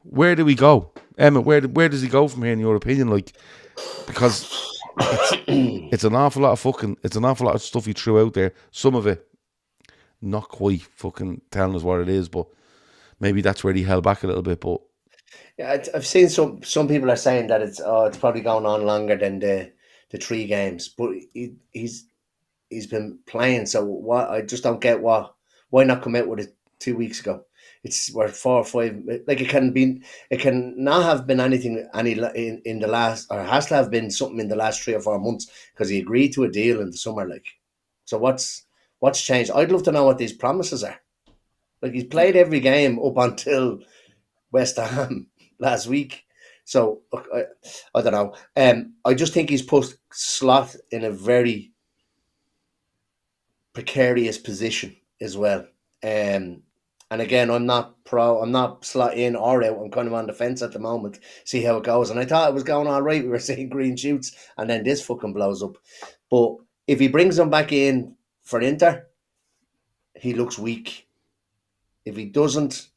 where do we go? Emmet, where does he go from here in your opinion? Like, because it's an awful lot of stuff he threw out there. Some of it not quite fucking telling us what it is, but maybe that's where he held back a little bit. But yeah, I've seen some people are saying that it's probably going on longer than the 3 games, but he's been playing. So what? I just don't get why not come out with it 2 weeks ago. We're 4 or 5. Like it can not have been anything in the last, or has to have been something in the last 3 or 4 months because he agreed to a deal in the summer. Like, so what's changed? I'd love to know what these promises are. Like he's played every game up until West Ham last week. So look, I don't know. I just think he's put Slot in a very precarious position as well. And again, I'm not Slot in or out. I'm kind of on the fence at the moment. See how it goes. And I thought it was going all right. We were seeing green shoots, and then this fucking blows up. But if he brings him back in for Inter, he looks weak. If he doesn't,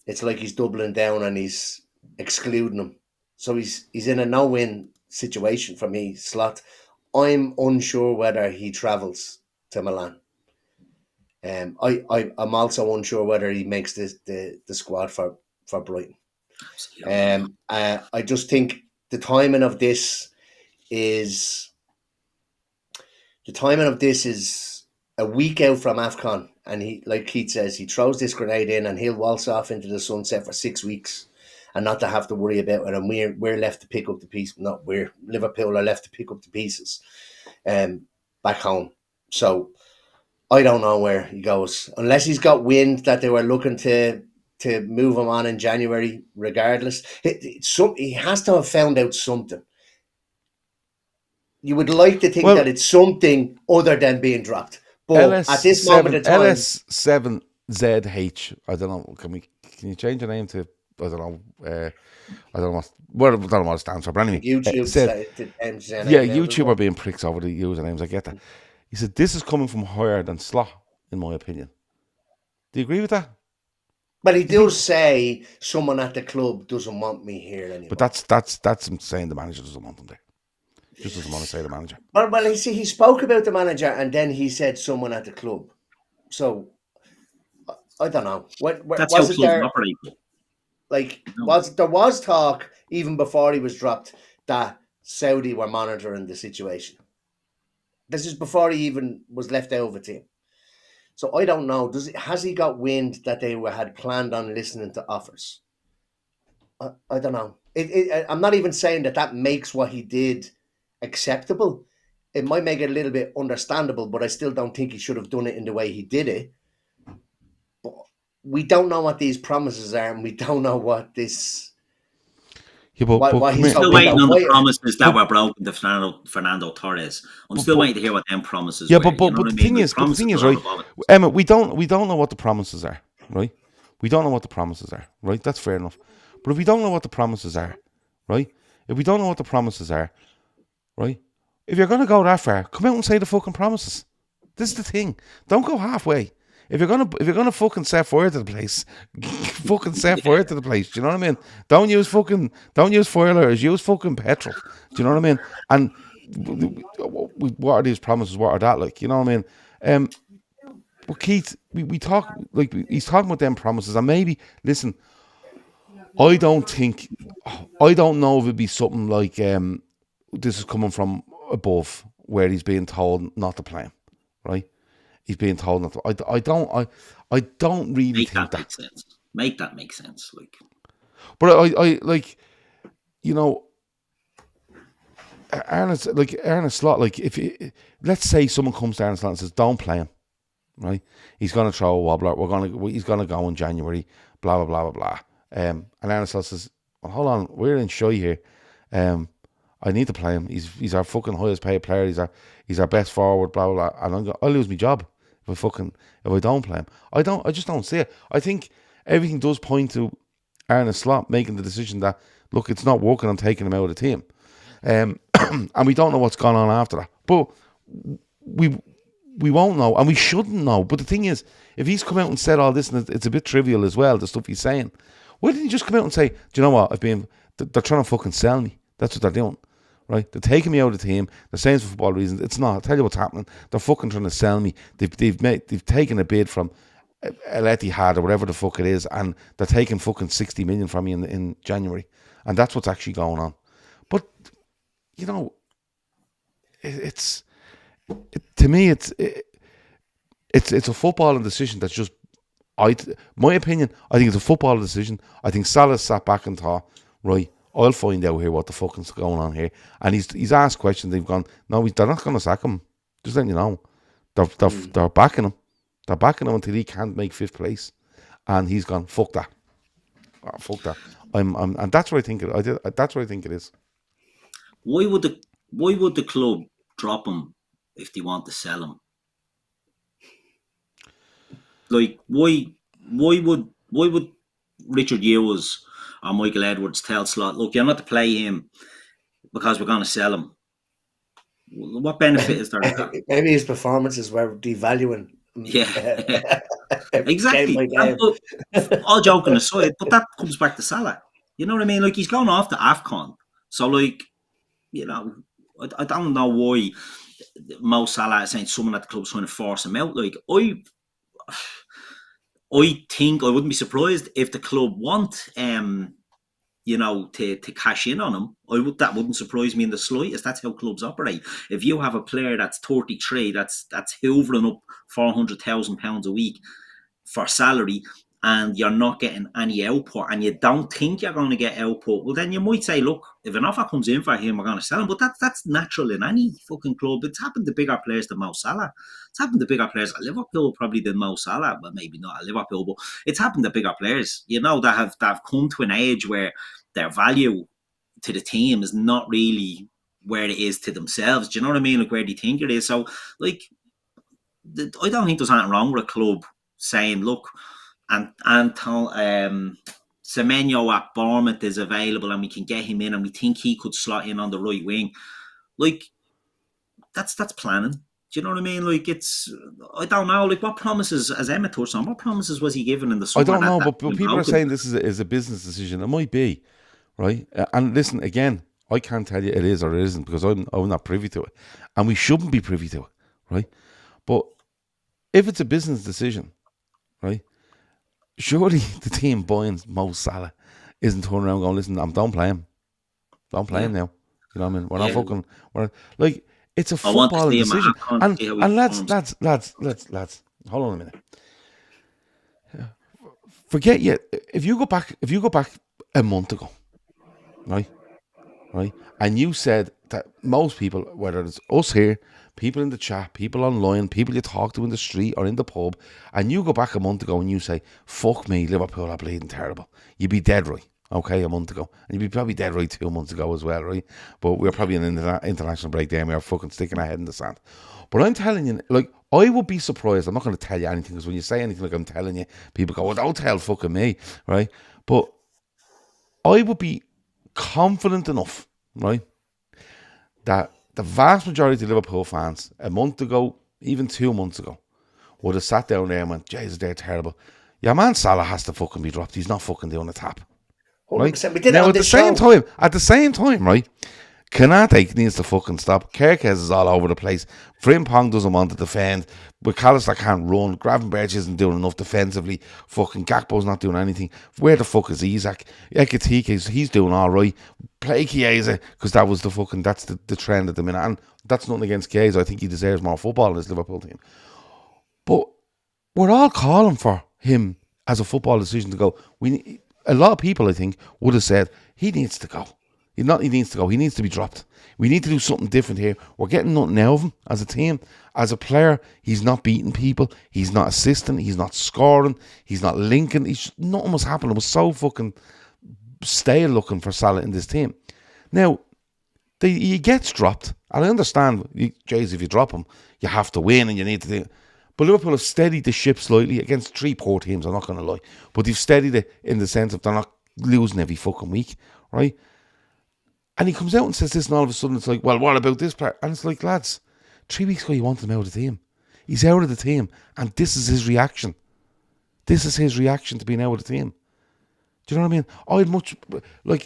it's like he's doubling down and he's excluding him. So he's in a no-win situation for me, Slot. I'm unsure whether he travels to Milan. I'm also unsure whether he makes the squad for Brighton. I just think the timing of this is a week out from AFCON, and he, like Keith says, he throws this grenade in and he'll waltz off into the sunset for 6 weeks and not to have to worry about it. And we're left to pick up the pieces. Liverpool are left to pick up the pieces back home. So I don't know where he goes unless he's got wind that they were looking to move him on in January. Regardless, he has to have found out something. You would like to think that it's something other than being dropped. But at this moment in time, LS7ZH, I don't know. Can you change the name to I don't know. I don't know what it stands for. But anyway, YouTube said, yeah, YouTube are being pricks over the usernames. I get that. He said this is coming from higher than slot, in my opinion. Do you agree with that? But he does say someone at the club doesn't want me here anymore. But that's him saying the manager doesn't want him there. Just doesn't want to say the manager. Well, he spoke about the manager and then he said someone at the club. So I don't know. That's was how it clubs there? operate. Like, No. there was talk even before he was dropped that Saudi were monitoring the situation. This is before he even was left out of a team. So I don't know. Has he got wind that they had planned on listening to offers? I don't know. I'm not even saying that makes what he did acceptable. It might make it a little bit understandable, but I still don't think he should have done it in the way he did it. But we don't know what these promises are, and we don't know what this. Yeah, but I'm still waiting on the promises that were broken to Fernando Torres. I'm still waiting to hear what them promises were. But the thing is, right, Emmet, we don't know what the promises are, right? We don't know what the promises are, right? That's fair enough. But if we don't know what the promises are, right? If we don't know what the promises are, right? If you're going to go that far, come out and say the fucking promises. This is the thing. Don't go halfway. If you're gonna fucking set fire to the place, fucking set fire to the place. Do you know what I mean? Don't use foilers. Use fucking petrol. Do you know what I mean? And what are these promises? What are that like? You know what I mean? But Keith, we talk like he's talking about them promises, and maybe listen. I don't know if it'd be something like this is coming from above, where he's being told not to play him, right? He's being told not to. I don't really think that makes sense. Make that make sense, like. But I like, you know, Arne Slot. Like, let's say someone comes to Arne Slot and says, "Don't play him," right? He's gonna throw a wobbler. He's gonna go in January. Blah blah blah blah blah. And Arne Slot says, well, "Hold on, we're in show here. I need to play him. He's our fucking highest paid player. He's our best forward. Blah blah blah. And I'll lose my job if I don't play him. I just don't see it. I think everything does point to Arne Slot making the decision that look, it's not working on taking him out of the team, and we don't know what's gone on after that. But we won't know, and we shouldn't know. But the thing is, if he's come out and said all this, and it's a bit trivial as well, the stuff he's saying, why didn't he just come out and say, do you know what? They're trying to fucking sell me. That's what they're doing. Right, they're taking me out of the team. They're saying it's for football reasons. It's not. I'll tell you what's happening. They're fucking trying to sell me. They've taken a bid from El Etihad or whatever the fuck it is, and they're taking fucking 60 million from me in January, and that's what's actually going on. But you know, to me, it's a footballing decision that's just. My opinion, I think it's a footballing decision. I think Salah sat back and thought, right, I'll find out here what the fuck is going on here. And he's asked questions. They've gone, no, they're not going to sack him. Just letting you know, they're backing him. They're backing him until he can't make fifth place. And he's gone, fuck that. Oh, fuck that. And that's what I think. That's what I think it is. Why would the club drop him if they want to sell him? Like, why would Richard Hughes or Michael Edwards tell Slot, look, you're not to play him because we're going to sell him? What benefit is there? Maybe his performances were devaluing. Yeah, exactly. All joking aside, but that comes back to Salah. You know what I mean? Like, he's gone off to AFCON. So, like, you know, I don't know why Mo Salah is saying someone at the club's trying to force him out. Like, I think I wouldn't be surprised if the club want, you know, to cash in on him. That wouldn't surprise me in the slightest. That's how clubs operate. If you have a player that's 33, that's hoovering up £400,000 a week for salary, and you're not getting any output, and you don't think you're going to get output, well, then you might say, look, if an offer comes in for him, we're going to sell him. But that's natural in any fucking club. It's happened to bigger players than Mo Salah. It's happened to bigger players at Liverpool probably than Mo Salah, but maybe not at Liverpool, but it's happened to bigger players, you know, that have come to an age where their value to the team is not really where it is to themselves. Do you know what I mean? Like, where they think it is. So, like, I don't think there's anything wrong with a club saying, look, and Semenyo at Bournemouth is available and we can get him in and we think he could slot in on the right wing. Like, that's planning. Do you know what I mean? Like, I don't know. Like, what promises, as Emmet touched on, what promises was he given in the summer? I don't know, but people are saying this is a business decision. It might be, right? And listen, again, I can't tell you it is or it isn't because I'm not privy to it. And we shouldn't be privy to it, right? But if it's a business decision, right, surely the team buying Mo Salah isn't turning around going, listen, don't play him. Don't play him now. You know what I mean? We're not fucking... Like, it's a football decision. And lads, hold on a minute. Forget you. If you go back a month ago, right, and you said that most people, whether it's us here, people in the chat, people online, people you talk to in the street or in the pub, and you go back a month ago and you say, fuck me, Liverpool are bleeding terrible, you'd be dead right, okay, a month ago. And you'd be probably dead right 2 months ago as well, right? But we're probably in an international break there and we're fucking sticking our head in the sand. But I'm telling you, like, I would be surprised. I'm not going to tell you anything because when you say anything like I'm telling you, people go, well, don't tell fucking me, right? But I would be confident enough, right, that the vast majority of Liverpool fans a month ago, even 2 months ago, would have sat down there and went, Jesus, they're terrible. Your man Salah has to fucking be dropped. He's not fucking doing a tap. Right? 100%. We did Now, it on at the this same time, right, Kanate needs to fucking stop. Kerkez is all over the place. Frimpong doesn't want to defend. McAllister can't run. Gravenberch isn't doing enough defensively. Fucking Gakpo's not doing anything. Where the fuck is Isak? Ekitike, he's doing all right. Play Chiesa, because that was that's the trend at the minute. And that's nothing against Chiesa. I think he deserves more football in this Liverpool team. But we're all calling for him as a football decision to go. A lot of people, I think, would have said, he needs to go. He needs to go. He needs to be dropped. We need to do something different here. We're getting nothing out of him as a team. As a player, he's not beating people. He's not assisting. He's not scoring. He's not linking. Nothing was happening. It was so fucking stale looking for Salah in this team. Now, he gets dropped. And I understand, Jays, if you drop him, you have to win and you need to do. But Liverpool have steadied the ship slightly against 3 poor teams, I'm not going to lie. But they've steadied it in the sense of they're not losing every fucking week, right? And he comes out and says this, and all of a sudden it's like, well, what about this part? And it's like, lads, 3 weeks ago you wanted him out of the team. He's out of the team, and this is his reaction. This is his reaction to being out of the team. Do you know what I mean?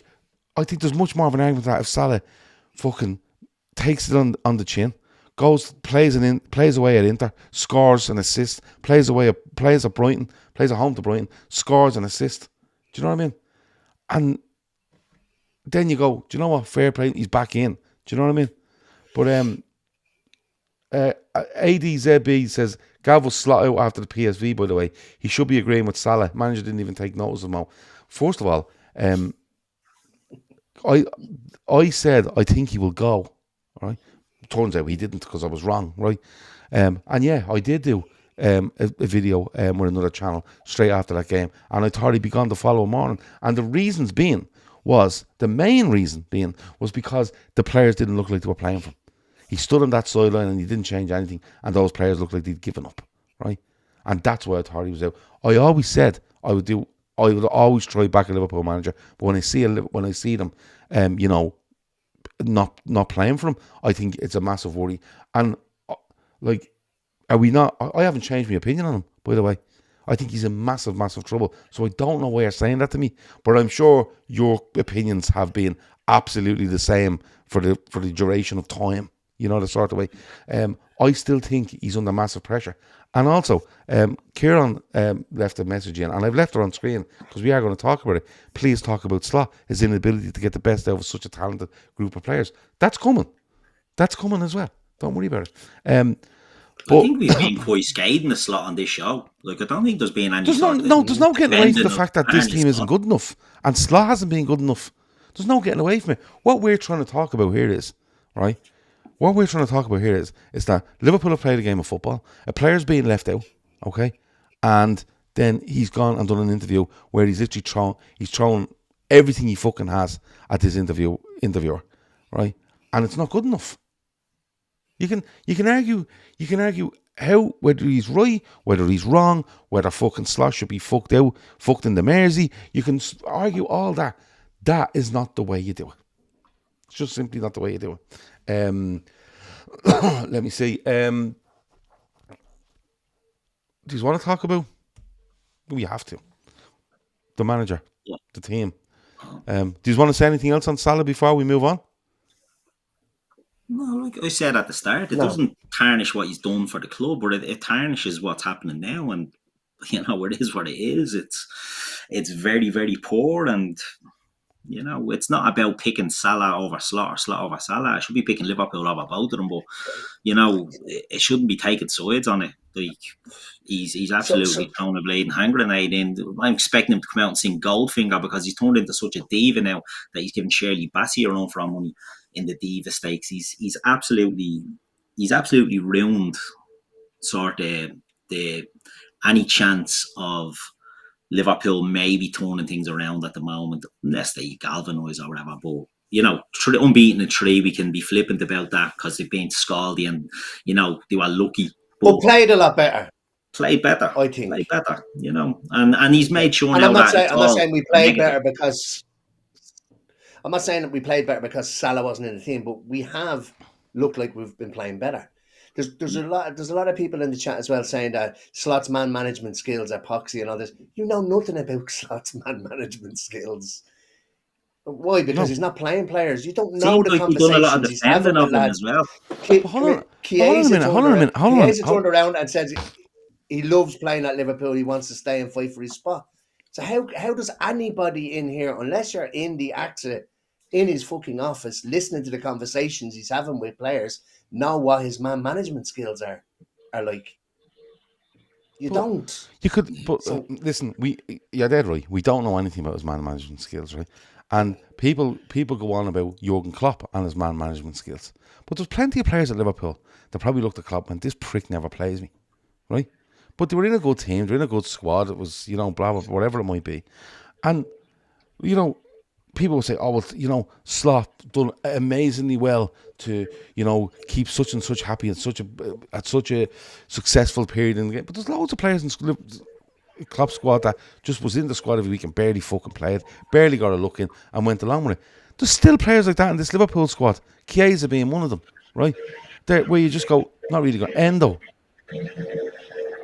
I think there's much more of an argument that if Salah fucking takes it on the chin, plays away at Inter, scores and assists, plays at Brighton, plays at home to Brighton, scores and assists. Do you know what I mean? And then you go, do you know what? Fair play, he's back in. Do you know what I mean? But ADZB says Gav was slot out after the PSV, by the way. He should be agreeing with Salah. Manager didn't even take notice of Mo. First of all, I said I think he will go. All right. Turns out he didn't because I was wrong, right? And yeah, I did do a video with another channel straight after that game, and I thought he'd be gone the following morning. And the main reason being was because the players didn't look like they were playing for him. He stood on that sideline and he didn't change anything, and those players looked like they'd given up, right? And that's why I thought he was out. I always said I would always try back a Liverpool manager, but when I see them, not playing for him, I think it's a massive worry. And are we not? I haven't changed my opinion on him, by the way. I think he's in massive, massive trouble. So I don't know why you're saying that to me, but I'm sure your opinions have been absolutely the same for the duration of time. You know, the sort of way. I still think he's under massive pressure. And also, Kieran left a message in, and I've left her on screen because we are going to talk about it. Please talk about Salah, his inability to get the best out of such a talented group of players. That's coming. That's coming as well. Don't worry about it. I think we've been quite scathing the slot on this show. Like, I don't think there's been any. There's no getting away from the fact that this team isn't good enough, and Salah hasn't been good enough. There's no getting away from it. What we're trying to talk about here is, right? What we're trying to talk about here is that Liverpool have played a game of football. A player's being left out, okay, and then he's gone and done an interview where he's literally thrown everything he fucking has at this interviewer, right? And it's not good enough. You can argue whether he's right, whether he's wrong, whether fucking Sloth should be fucked out, fucked in the Mersey, you can argue all that. That is not the way you do it. It's just simply not the way you do it. Let me see. Do you want to talk about? We have to. The manager, the team. Do you want to say anything else on Salah before we move on? No, like I said at the start, it doesn't tarnish what he's done for the club, but it tarnishes what's happening now. And it is what it is. It's very, very poor, and it's not about picking Salah over Slot or Slot over Salah. I should be picking Liverpool over both of them, but it shouldn't be taking sides on it. Like he's absolutely throwing a bleeding hand grenade in. I'm expecting him to come out and sing Goldfinger because he's turned into such a diva now that he's giving Shirley Bassey a run for our money in the diva stakes. He's absolutely ruined sort of the any chance of Liverpool maybe turning things around at the moment, unless they galvanise or whatever. But unbeaten in 3, we can be flippant about that because they've been scaldy and they were lucky. But played a lot better. Played better, I think. Played better, and he's made sure. And I'm not saying we played better because. I'm not saying that we played better because Salah wasn't in the team, but we have looked like we've been playing better. There's a lot of people in the chat as well saying that Slot's man management skills are poxy and all this. You know nothing about Slot's man management skills. Why? Because he's not playing players. You don't know the conversations he's having with lads. As well. Hold on a minute. Chiesa turned around and said he loves playing at Liverpool. He wants to stay and fight for his spot. So how does anybody in here, unless you're in the exit in his fucking office, listening to the conversations he's having with players, know what his man management skills are like? You don't. You could, but listen, you're dead right. We don't know anything about his man management skills, right? And people go on about Jurgen Klopp and his man management skills. But there's plenty of players at Liverpool that probably looked at Klopp and this prick never plays me, right? But they were in a good team, they were in a good squad. It was, blah, blah, whatever it might be. And, people will say, oh, well, Sloth done amazingly well to, keep such and such happy at such a successful period in the game. But there's loads of players in Klopp's squad that just was in the squad every week and barely fucking played, barely got a look in and went along with it. There's still players like that in this Liverpool squad. Chiesa being one of them, right? Where you just go, not really good. Endo.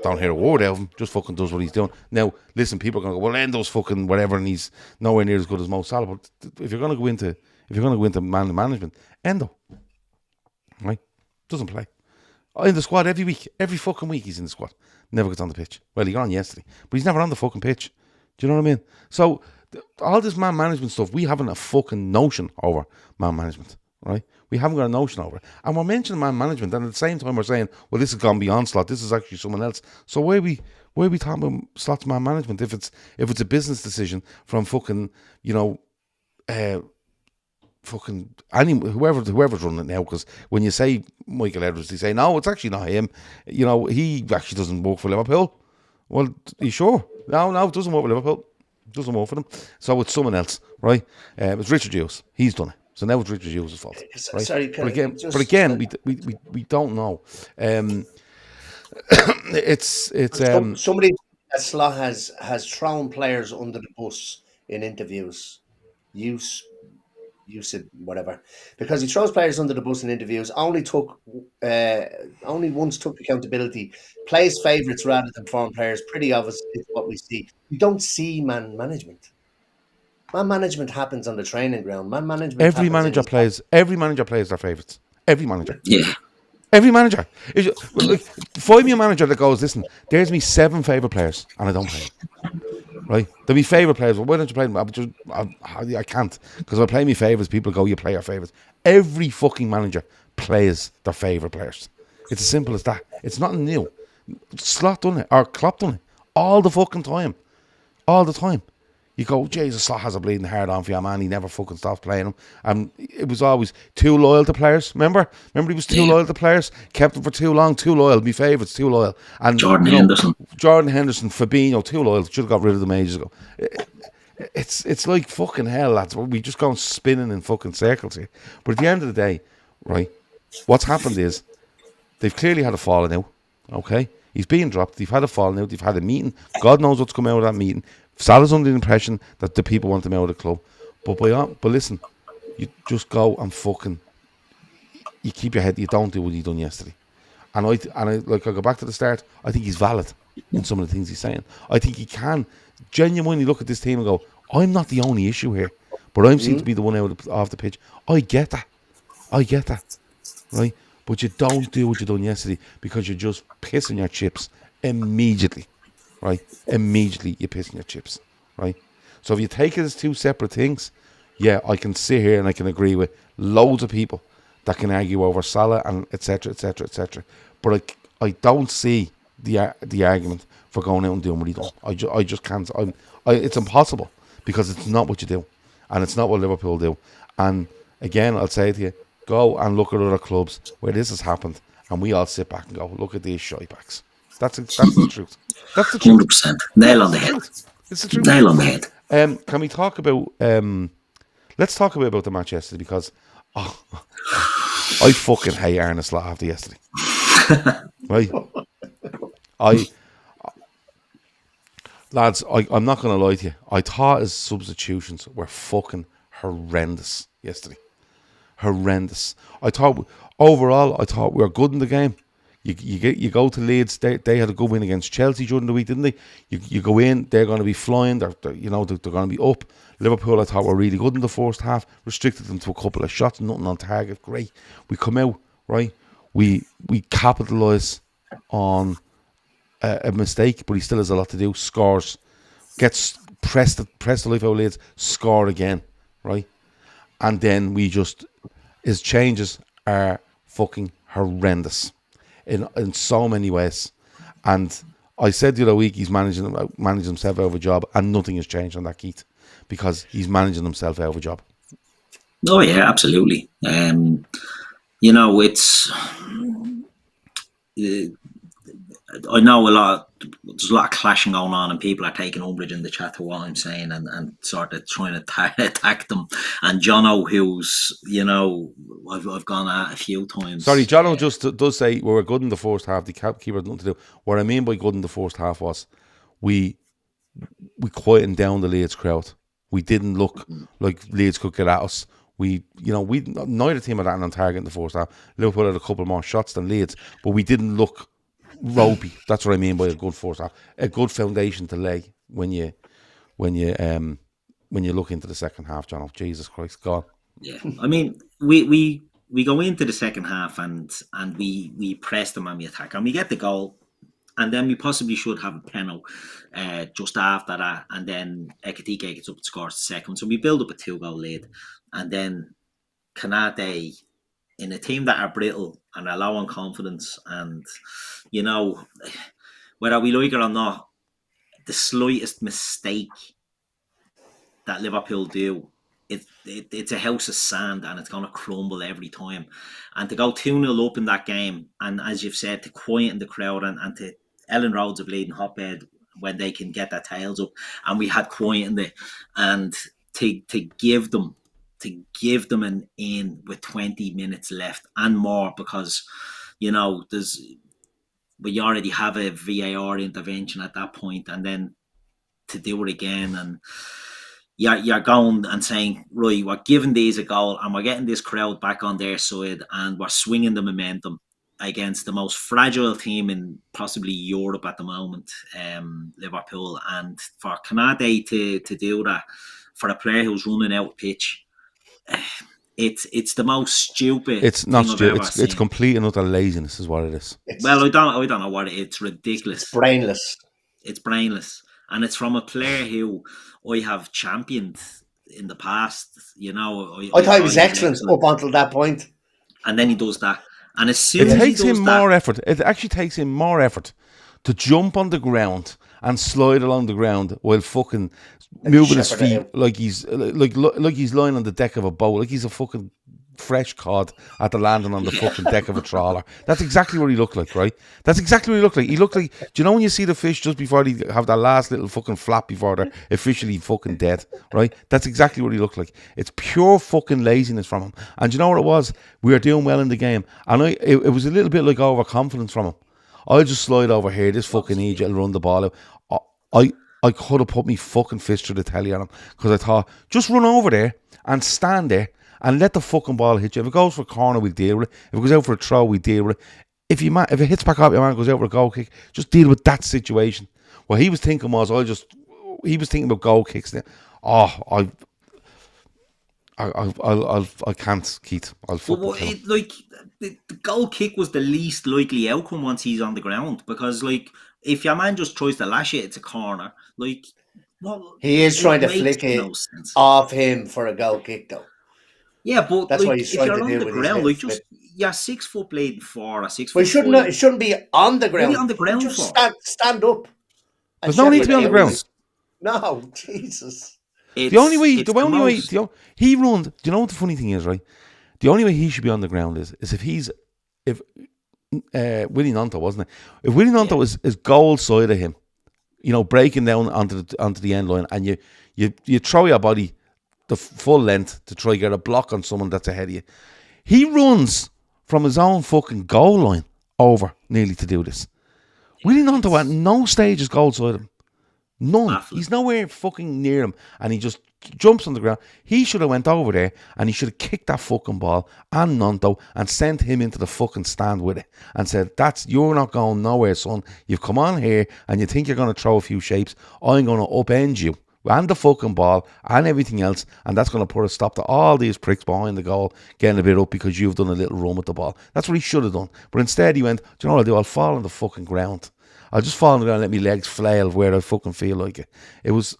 Don't hear a word out of him, just fucking does what he's doing. Now, listen, people are going to go, well, Endo's fucking whatever, and he's nowhere near as good as Mo Salah. But if you're going to go into man management, Endo, right, doesn't play in the squad every fucking week. He's in the squad, never gets on the pitch. Well, he got on yesterday, but he's never on the fucking pitch. Do you know what I mean? So all this man management stuff, we haven't a fucking notion over man management, right? We haven't got a notion over it. And we're mentioning man management, and at the same time we're saying, well, this has gone beyond Slot, this is actually someone else. So why are we talking about Slot's man management if it's a business decision from fucking, fucking whoever's running it now? Because when you say Michael Edwards, they say, no, it's actually not him. He actually doesn't work for Liverpool. Well, are you sure? No, it doesn't work for Liverpool. It doesn't work for them. So it's someone else, right? It's Richard Hughes. He's done it. So now it's Richard Hughes' fault. Right? Sorry, but again, we don't know. Somebody at Slot has thrown players under the bus in interviews. You said whatever, because he throws players under the bus in interviews. Only once took accountability. Plays favourites rather than foreign players. Pretty obvious is what we see. You don't see man management. Man management happens on the training ground. Man management. Every manager plays their favourites. Every manager. Yeah. Every manager. Find me a manager that goes, listen, there's me 7 favourite players and I don't play them. Right? They're me favourite players. Well, why don't you play them? I can't. Because if I play me favourites, people go, you play your favourites. Every fucking manager plays their favourite players. It's as simple as that. It's nothing new. Slot done it, or Klopp done it. All the fucking time. All the time. You go, Jesus, Slot has a bleeding hard on for your man. He never fucking stops playing him. And it was always too loyal to players. Remember he was too loyal to players. Kept them for too long. Too loyal. My favourites, too loyal. And Jordan Henderson, Fabinho, too loyal. Should have got rid of them ages ago. It's like fucking hell, lads. We just go spinning in fucking circles here. But at the end of the day, right, what's happened is they've clearly had a falling out. Okay? He's being dropped. They've had a falling out. They've had a meeting. God knows what's come out of that meeting. Salah's under the impression that the people want him out of the club. But listen, you just go and fucking, you keep your head, you don't do what you done yesterday. And I like, I go back to the start, I think he's valid in some of the things he's saying. I think he can genuinely look at this team and go, I'm not the only issue here, but I seem to be the one off the pitch. I get that, right? But you don't do what you done yesterday because you're just pissing your chips immediately, right? Immediately you're pissing your chips, right? So if you take it as two separate things, yeah, I can sit here and I can agree with loads of people that can argue over Salah and etc. But I don't see the argument for going out and doing what he done. I just can't. It's impossible because it's not what you do, and it's not what Liverpool do. And again, I'll say to you, go and look at other clubs where this has happened, and we all sit back and go, look at these shitebacks. That's the truth. That's the truth. 100%. Nail on the head. It's the truth. Nail on the head. Can we talk about? Let's talk about the match yesterday because I fucking hate Arne Slot after yesterday. Right? Lads, I'm not going to lie to you. I thought his substitutions were fucking horrendous yesterday. Horrendous. Overall, I thought we were good in the game. You go to Leeds. They had a good win against Chelsea during the week, didn't they? You go in, they're going to be flying. They're going to be up. Liverpool, I thought, were really good in the first half. Restricted them to a couple of shots, nothing on target. Great. We come out, right? We capitalise on a mistake, but he still has a lot to do. Scores, gets pressed the life out of Leeds, score again, right? And then his changes are fucking horrendous in so many ways. And I said the other week he's managing himself out of a job, and nothing has changed on that, Keith, because he's managing himself out of a job. Oh yeah, absolutely. It's. I know there's a lot of clashing going on, and people are taking umbrage in the chat to what I'm saying and sort of trying to attack them. And Jono, who's, I've gone at a few times. Sorry, Jono just does say we were good in the first half. The keeper had nothing to do. What I mean by good in the first half was we quietened down the Leeds crowd. We didn't look like Leeds could get at us. Neither team had that on target in the first half. Liverpool had a couple more shots than Leeds, but we didn't look ropey. That's what I mean by a good first half. A good foundation to lay when you look into the second half, John. Oh, Jesus Christ, God. Yeah, I mean, we go into the second half and we press them and we attack and we get the goal, and then we possibly should have a penalty just after that, and then Ekitike gets up and scores the second. So we build up a 2-goal lead, and then Kanate, in a team that are brittle and are low on confidence, and whether we like it or not, the slightest mistake that Liverpool do, it's a house of sand and it's going to crumble every time. And to go 2-0 up in that game, and as you've said, to quieten the crowd and to Ellen Rhodes a bleeding hotbed when they can get their tails up, and we had quietened it, and to give them an in with 20 minutes left and more, because we already have a VAR intervention at that point, and then to do it again, and you're going and saying, right, we're giving these a goal and we're getting this crowd back on their side and we're swinging the momentum against the most fragile team in possibly Europe at the moment, Liverpool. And for Kanade to do that, for a player who's running out of pitch, it's the most stupid. It's not stupid. It's complete and utter laziness, is what it is. I don't know what it is. It's ridiculous. It's brainless. And it's from a player who I have championed in the past. I thought he was excellent up until that point. And then he does that. And as soon as he does that, it actually takes him more effort to jump on the ground and slide along the ground while fucking moving his feet like he's lying on the deck of a boat, like he's a fucking fresh cod at the landing on the fucking deck of a trawler. That's exactly what he looked like, right? That's exactly what he looked like. He looked like, do you know when you see the fish just before they have that last little fucking flap before they're officially fucking dead, right? That's exactly what he looked like. It's pure fucking laziness from him. And do you know what it was? We were doing well in the game, and it was a little bit like overconfidence from him. I'll just slide over here. This fucking idiot will run the ball out. I could have put me fucking fist through the telly on him because I thought, just run over there and stand there and let the fucking ball hit you. If it goes for a corner, we deal with it. If it goes out for a throw, we deal with it. If it hits back up, your man goes out for a goal kick, just deal with that situation. What he was thinking was, he was thinking about goal kicks. I can't, Keith. I'll fucking kill him. Like the goal kick was the least likely outcome once he's on the ground, because like if your man just tries to lash it, it's a corner. Like he is trying to flick it off him for a goal kick, though. Yeah, but that's like, what he's trying to do with his ground, like just you're 6 foot playing for a 6 foot. But it shouldn't be on the ground. On the ground, just stand up. There's no need to be on the ground. No, Jesus. The only way he runs. Do you know what the funny thing is, right? The only way he should be on the ground is if Willie Nonto, wasn't it? If Willie Nonto is goal side of him, breaking down onto the end line, and you throw your body the full length to try to get a block on someone that's ahead of you. He runs from his own fucking goal line over nearly to do this. Willie Nonto at no stage is goal side of him. None. Baffling. He's nowhere fucking near him, and he just jumps on the ground. He should have went over there and he should have kicked that fucking ball and Nonto and sent him into the fucking stand with it and said, you're not going nowhere, son. You've come on here and you think you're going to throw a few shapes. I'm going to upend you and the fucking ball and everything else, and that's going to put a stop to all these pricks behind the goal getting a bit up because you've done a little run with the ball. That's what he should have done. But instead he went, do you know what I'll do? I'll fall on the fucking ground. I'll just fall on the ground and let my legs flail where I fucking feel like it. It was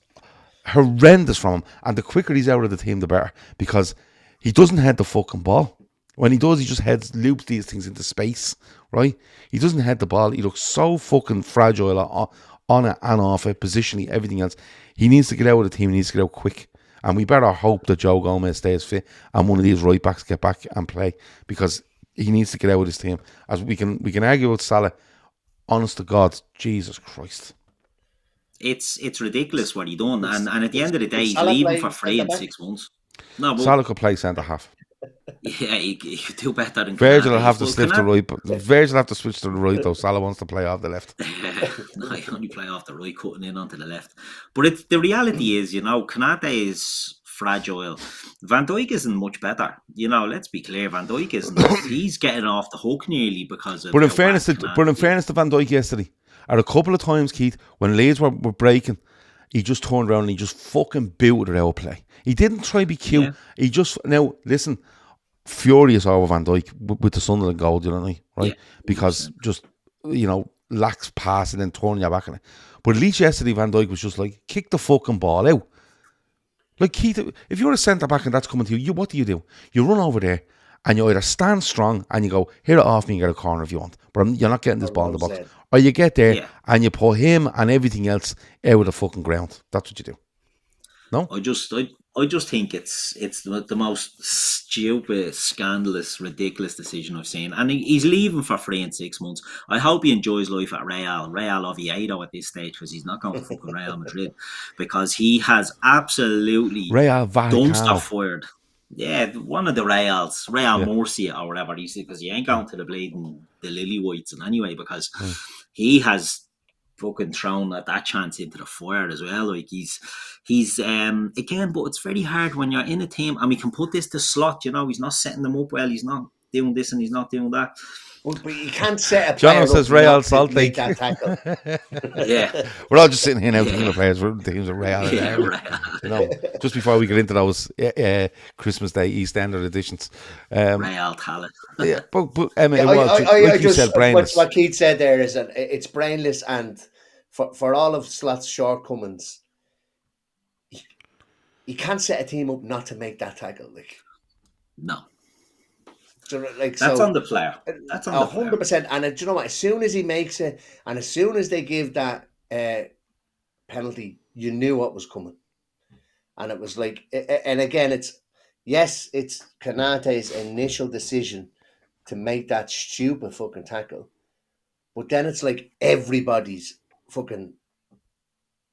horrendous from him. And the quicker he's out of the team, the better. Because he doesn't head the fucking ball. When he does, he just loops these things into space, right? He doesn't head the ball. He looks so fucking fragile on it and off it, positionally, everything else. He needs to get out of the team. He needs to get out quick. And we better hope that Joe Gomez stays fit and one of these right backs get back and play, because he needs to get out of his team. As we can argue with Salah. Honest to God, Jesus Christ. It's ridiculous what he done. And at the end of the day, he's leaving for free in 6 months. No, but Salah could play centre half. Yeah, he could do better than Virgil will have to slip to right. Virgil will have to switch to the right, though. Salah wants to play off the left. No, he only play off the right, cutting in onto the left. But the reality is, Konate is fragile. Van Dijk isn't much better. Let's be clear. Van Dijk isn't. He's getting off the hook nearly because of. But in fairness to Van Dijk yesterday, at a couple of times, Keith, when Leeds were breaking, he just turned around and he just fucking booted it out play. He didn't try to be cute. Yeah. He just listen, furious over Van Dijk with the Sunderland goal, you know what I mean? Right? Yeah, because just lax pass and then turning your back on it. But at least yesterday Van Dijk was just like, kick the fucking ball out. Like, Keith, if you're a centre-back and that's coming to you, what do? You run over there and you either stand strong and you go, hit it off me and get a corner if you want, but you're not getting this ball in the box. Or you get there and you put him and everything else out of the fucking ground. That's what you do. No? I just think it's the most stupid, scandalous, ridiculous decision I've seen. And he's leaving for free in 6 months. I hope he enjoys life at Real Oviedo at this stage, because he's not going to fucking Real Madrid, because he has absolutely dumpster fired. Yeah, one of the Reals, Murcia or whatever he said, because he ain't going to the bleeding the Lily Whites in anyway, because he has fucking thrown at that chance into the fire as well. Like he's again, but it's very hard when you're in a team and we can put this to Slot, he's not setting them up well, he's not doing this and he's not doing that. But you can't set a player John says Real Salt Lake. That tackle. Yeah. We're all just sitting here now thinking of players. We're teams of Real. Just before we get into those Christmas Day EastEnder editions. Real talent. Yeah, but Emmet, like you said, brainless. What Keith said there is that it's brainless, and for all of Slot's shortcomings, you can't set a team up not to make that tackle. No. So, that's on the player. That's on 100%. And do you know what? As soon as he makes it, and as soon as they give that penalty, you knew what was coming. And it was like, and again, it's Konate's initial decision to make that stupid fucking tackle. But then it's like everybody's fucking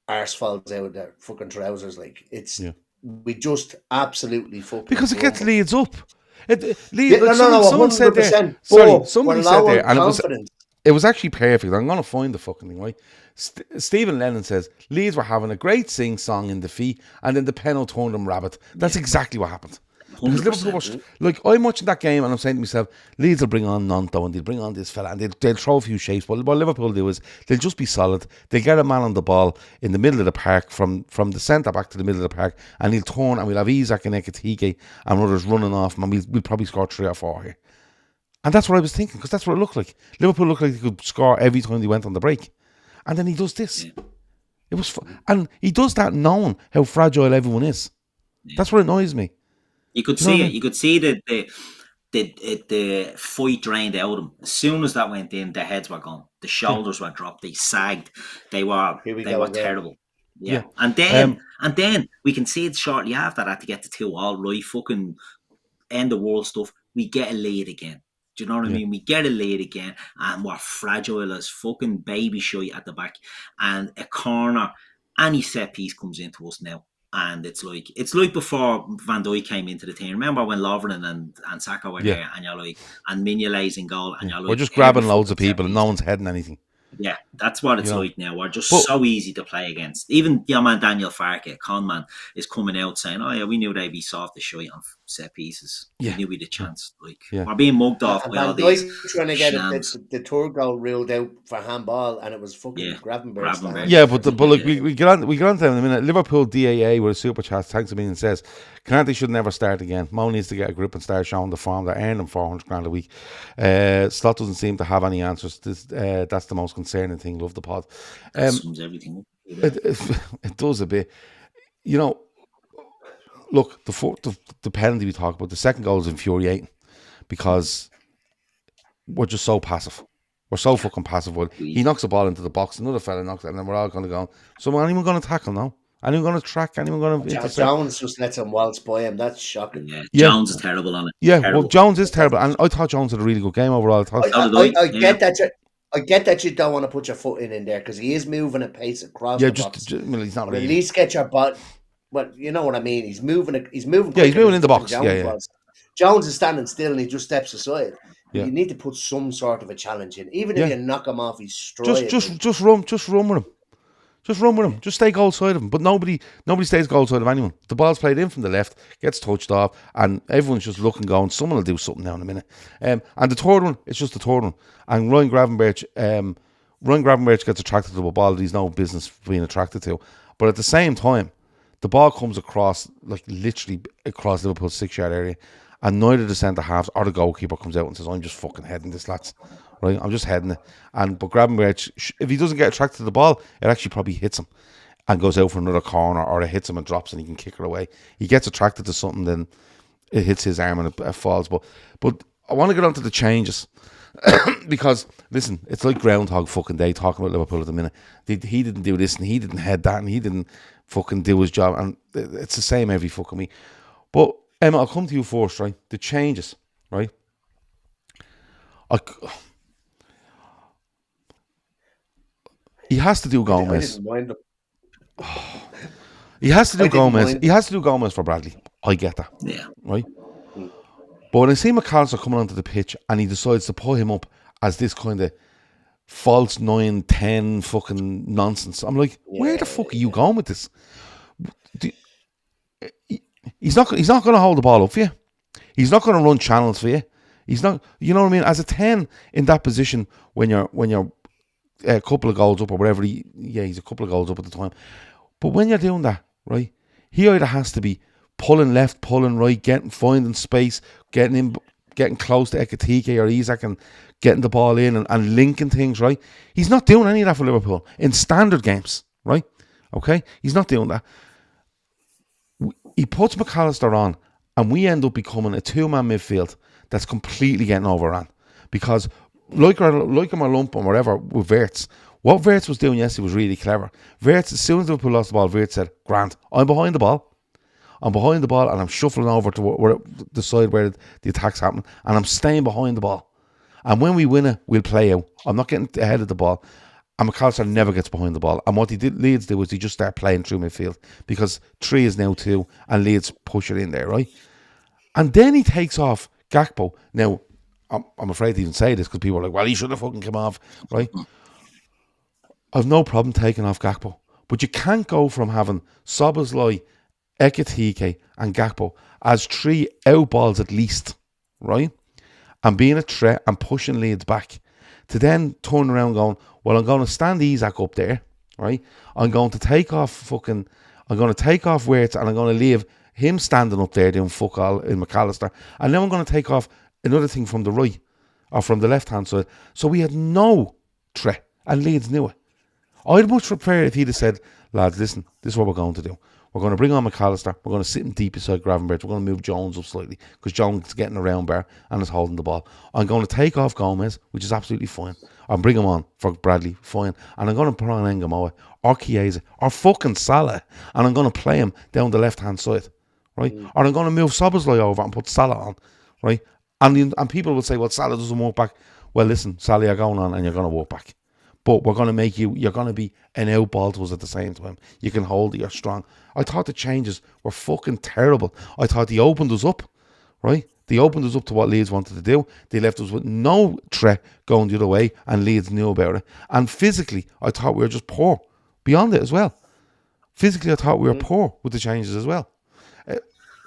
arse falls out of their fucking trousers. We just absolutely fucking. Because it gets Leeds up. Someone said there. Somebody said there, and It was actually perfect. I'm going to find the fucking thing, right? Stephen Lennon says, Leeds were having a great sing-song in defeat, and then the penalty turned them rabbit. That's exactly what happened. Because Liverpool were, like, I'm watching that game and I'm saying to myself, Leeds will bring on Nonto and they'll bring on this fella and they'll throw a few shapes. But what Liverpool do is they'll just be solid. They'll get a man on the ball in the middle of the park from the centre back to the middle of the park, and he'll turn and we'll have Isaac and Ekatike and others running off him, and we'll probably score 3 or 4 here. And that's what I was thinking, because that's what it looked like. Liverpool looked like they could score every time they went on the break. And then he does this. It was and he does that knowing how fragile everyone is. That's what annoys me. You could see it. You could see that the fight drained out of them. As soon as that went in, their heads were gone. The shoulders were dropped. They sagged. They were terrible. Yeah. And then we can see it shortly after that to get the 2 all right. Fucking end of world stuff. We get a lead again. Do you know what I mean? We get a lead again, and we're fragile as fucking baby shite at the back. And a corner, any set piece comes into us now. And it's like before Van Dijk came into the team. Remember when Lovren and Saka were there, and you're like, and Mignolet's in goal, and you're like, we're just grabbing loads of people and no one's heading anything. Yeah, that's what it's like now. We're just so easy to play against. Even your man Daniel Farke, Conman, is coming out saying, "Oh yeah, we knew they'd be soft as shite on set pieces. We knew we'd a chance." Like we're being mugged off by all these. Trying to get the tour goal ruled out for handball, and it was fucking Gravenberg. Yeah, but like we get on to them in a minute. Liverpool DAA with a super chat, thanks a million, says Canante should never start again. Mo needs to get a grip and start showing the form that earned him $400,000 a week. Slot doesn't seem to have any answers. That's the most concerning thing. Love the pod. Sums everything up. It does a bit. You know, look, the penalty we talk about, the second goal is infuriating because we're just so passive. We're so fucking passive. He knocks the ball into the box, another fella knocks it, and then we're all going to go, so anyone going to tackle now? Anyone going to track? Anyone going to intercept? Jones just lets him waltz by him. That's shocking. Yeah. Jones is terrible on it. Yeah, terrible. Well, Jones is terrible, and I thought Jones had a really good game overall. I get that you don't want to put your foot in there because he is moving at pace across the box. He's not really. At least get your butt. But you know what I mean. He's moving. Yeah, he's moving in the box. Jones is standing still and he just steps aside. Yeah. You need to put some sort of a challenge in, even if you knock him off his stride. Just run with him. Just run with him. Just stay goal side of him. But nobody stays goal side of anyone. The ball's played in from the left, gets touched off, and everyone's just looking, going, someone will do something now in a minute. And the third one, it's just the third one. And Ryan Gravenberch gets attracted to the ball that he's no business being attracted to. But at the same time, the ball comes across, like literally across Liverpool's 6-yard area, and neither the centre halves or the goalkeeper comes out and says, I'm just fucking heading this, lads. Right, I'm just heading it. But Gravenberch, if he doesn't get attracted to the ball, it actually probably hits him and goes out for another corner, or it hits him and drops and he can kick it away. He gets attracted to something, then it hits his arm and it falls. But I want to get on to the changes because, listen, it's like Groundhog fucking Day talking about Liverpool at the minute. He didn't do this and he didn't head that and he didn't fucking do his job, and it's the same every fucking week. But Emma, I'll come to you first, right? The changes, right? He has to do Gomez. He has to do Gomez. He has to do Gomez for Bradley. I get that. Yeah. Right? But when I see McAllister coming onto the pitch and he decides to put him up as this kind of false 9-10 fucking nonsense, I'm like, where the fuck are you going with this? He's not going to hold the ball up for you. He's not going to run channels for you. He's not, you know what I mean? As a 10 in that position, when you're a couple of goals up or whatever, he's a couple of goals up at the time. But when you're doing that, right, he either has to be pulling left, pulling right, finding space, getting close to Ekatike or Isaac and getting the ball in and linking things, right? He's not doing any of that for Liverpool in standard games, right? Okay? He's not doing that. He puts McAllister on and we end up becoming a two-man midfield that's completely getting overrun. Because like him or lump him or whatever with Wirtz, what Wirtz was doing yesterday was really clever. Wirtz, as soon as Liverpool lost the ball, Wirtz said, Grant, I'm behind the ball and I'm shuffling over to the side where the attack's happening and I'm staying behind the ball. And when we win it, we'll play out. I'm not getting ahead of the ball. And McAllister never gets behind the ball. And what Leeds do is they just start playing through midfield because 3 is now 2 and Leeds push it in there, right? And then he takes off Gakpo. Now, I'm afraid to even say this because people are like, well, he should have fucking come off, right? I've no problem taking off Gakpo. But you can't go from having Szoboszlai, Ekitike and Gakpo as 3 out balls at least, right? And being a threat and pushing Leeds back to then turn around going, well, I'm going to stand Isak up there, right? I'm going to take off Wirtz and I'm going to leave him standing up there doing fuck all in McAllister. And then I'm going to take off another thing from the right or from the left-hand side. So we had no threat and Leeds knew it. I'd much prefer if he'd have said, lads, listen, this is what we're going to do. We're going to bring on McAllister. We're going to sit him deep beside Gravenberch. We're going to move Jones up slightly because Jones is getting around Bear and is holding the ball. I'm going to take off Gomez, which is absolutely fine. I'll bring him on for Bradley, fine. And I'm going to put on Engamoa or Chiesa or fucking Salah and I'm going to play him down the left-hand side, right? Or I'm going to move Szoboszlai over and put Salah on, right? And people will say, well, Salah doesn't walk back. Well, listen, Salah, you're going on and you're going to walk back. But we're going to make you're going to be an out ball to us at the same time. You can hold it, you're strong. I thought the changes were fucking terrible. I thought they opened us up, right? They opened us up to what Leeds wanted to do. They left us with no threat going the other way, and Leeds knew about it. And physically, I thought we were just poor beyond it as well. Physically, I thought we were poor with the changes as well.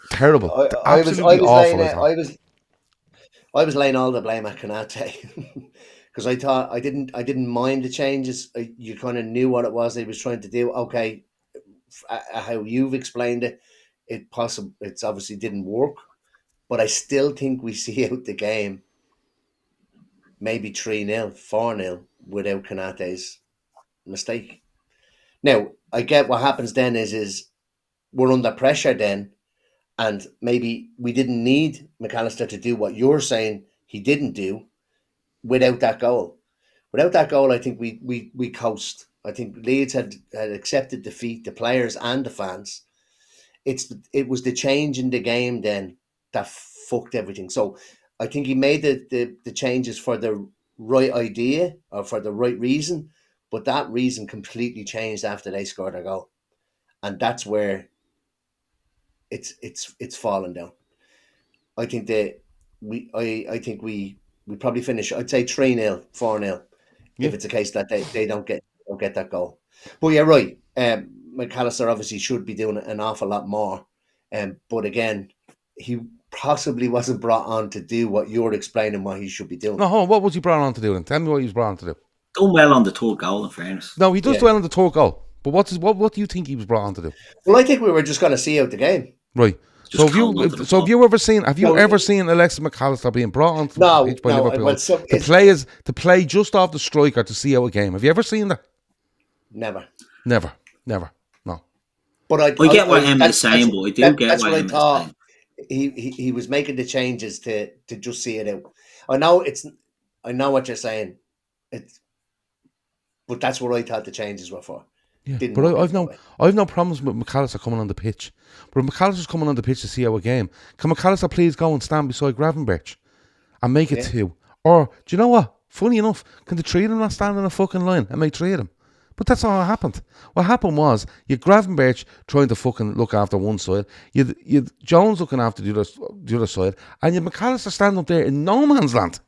Terrible. Absolutely awful. I was laying all the blame at Konate. Because I thought I didn't mind the changes. You kind of knew what it was they was trying to do. Okay, how you've explained it, it's obviously didn't work, but I still think we see out the game maybe 3-0, 4-0 without Konate's mistake. Now I get what happens then is we're under pressure then, and maybe we didn't need McAllister to do what you're saying he didn't do. Without that goal, I think we coast. I think Leeds had accepted defeat, the players and the fans. It was the change in the game then that fucked everything. So I think he made the changes for the right idea or for the right reason, but that reason completely changed after they scored a goal, and that's where it's fallen down. I think we probably finish, I'd say 3-0, 4-0, if it's a case that they don't get that goal. But you're right. McAllister obviously should be doing an awful lot more. But again, he possibly wasn't brought on to do what you're explaining what he should be doing. No, what was he brought on to do then? Tell me what he was brought on to do. Done well on the third goal, in fairness. No, he does well on the third goal. But what do you think he was brought on to do? Well, I think we were just going to see out the game. Right. So have you ever seen Alexis McAllister being brought onto the pitch by Liverpool to play just off the striker to see out a game? Have you ever seen that? Never. No. But I get what Emmet is saying, but I do get what Emmet is saying. He was making the changes to just see it out. I know what you're saying. But that's what I thought the changes were for. Yeah, but I've no problems with McAllister coming on the pitch. But if McAllister's coming on the pitch to see our game, can McAllister please go and stand beside Gravenberch and make it 2? Or, do you know what? Funny enough, can the 3 of them not stand in a fucking line and make 3 of them? But that's all that happened. What happened was, you Gravenberch trying to fucking look after one side, you Jones looking after the other side, and you McAllister standing up there in no man's land.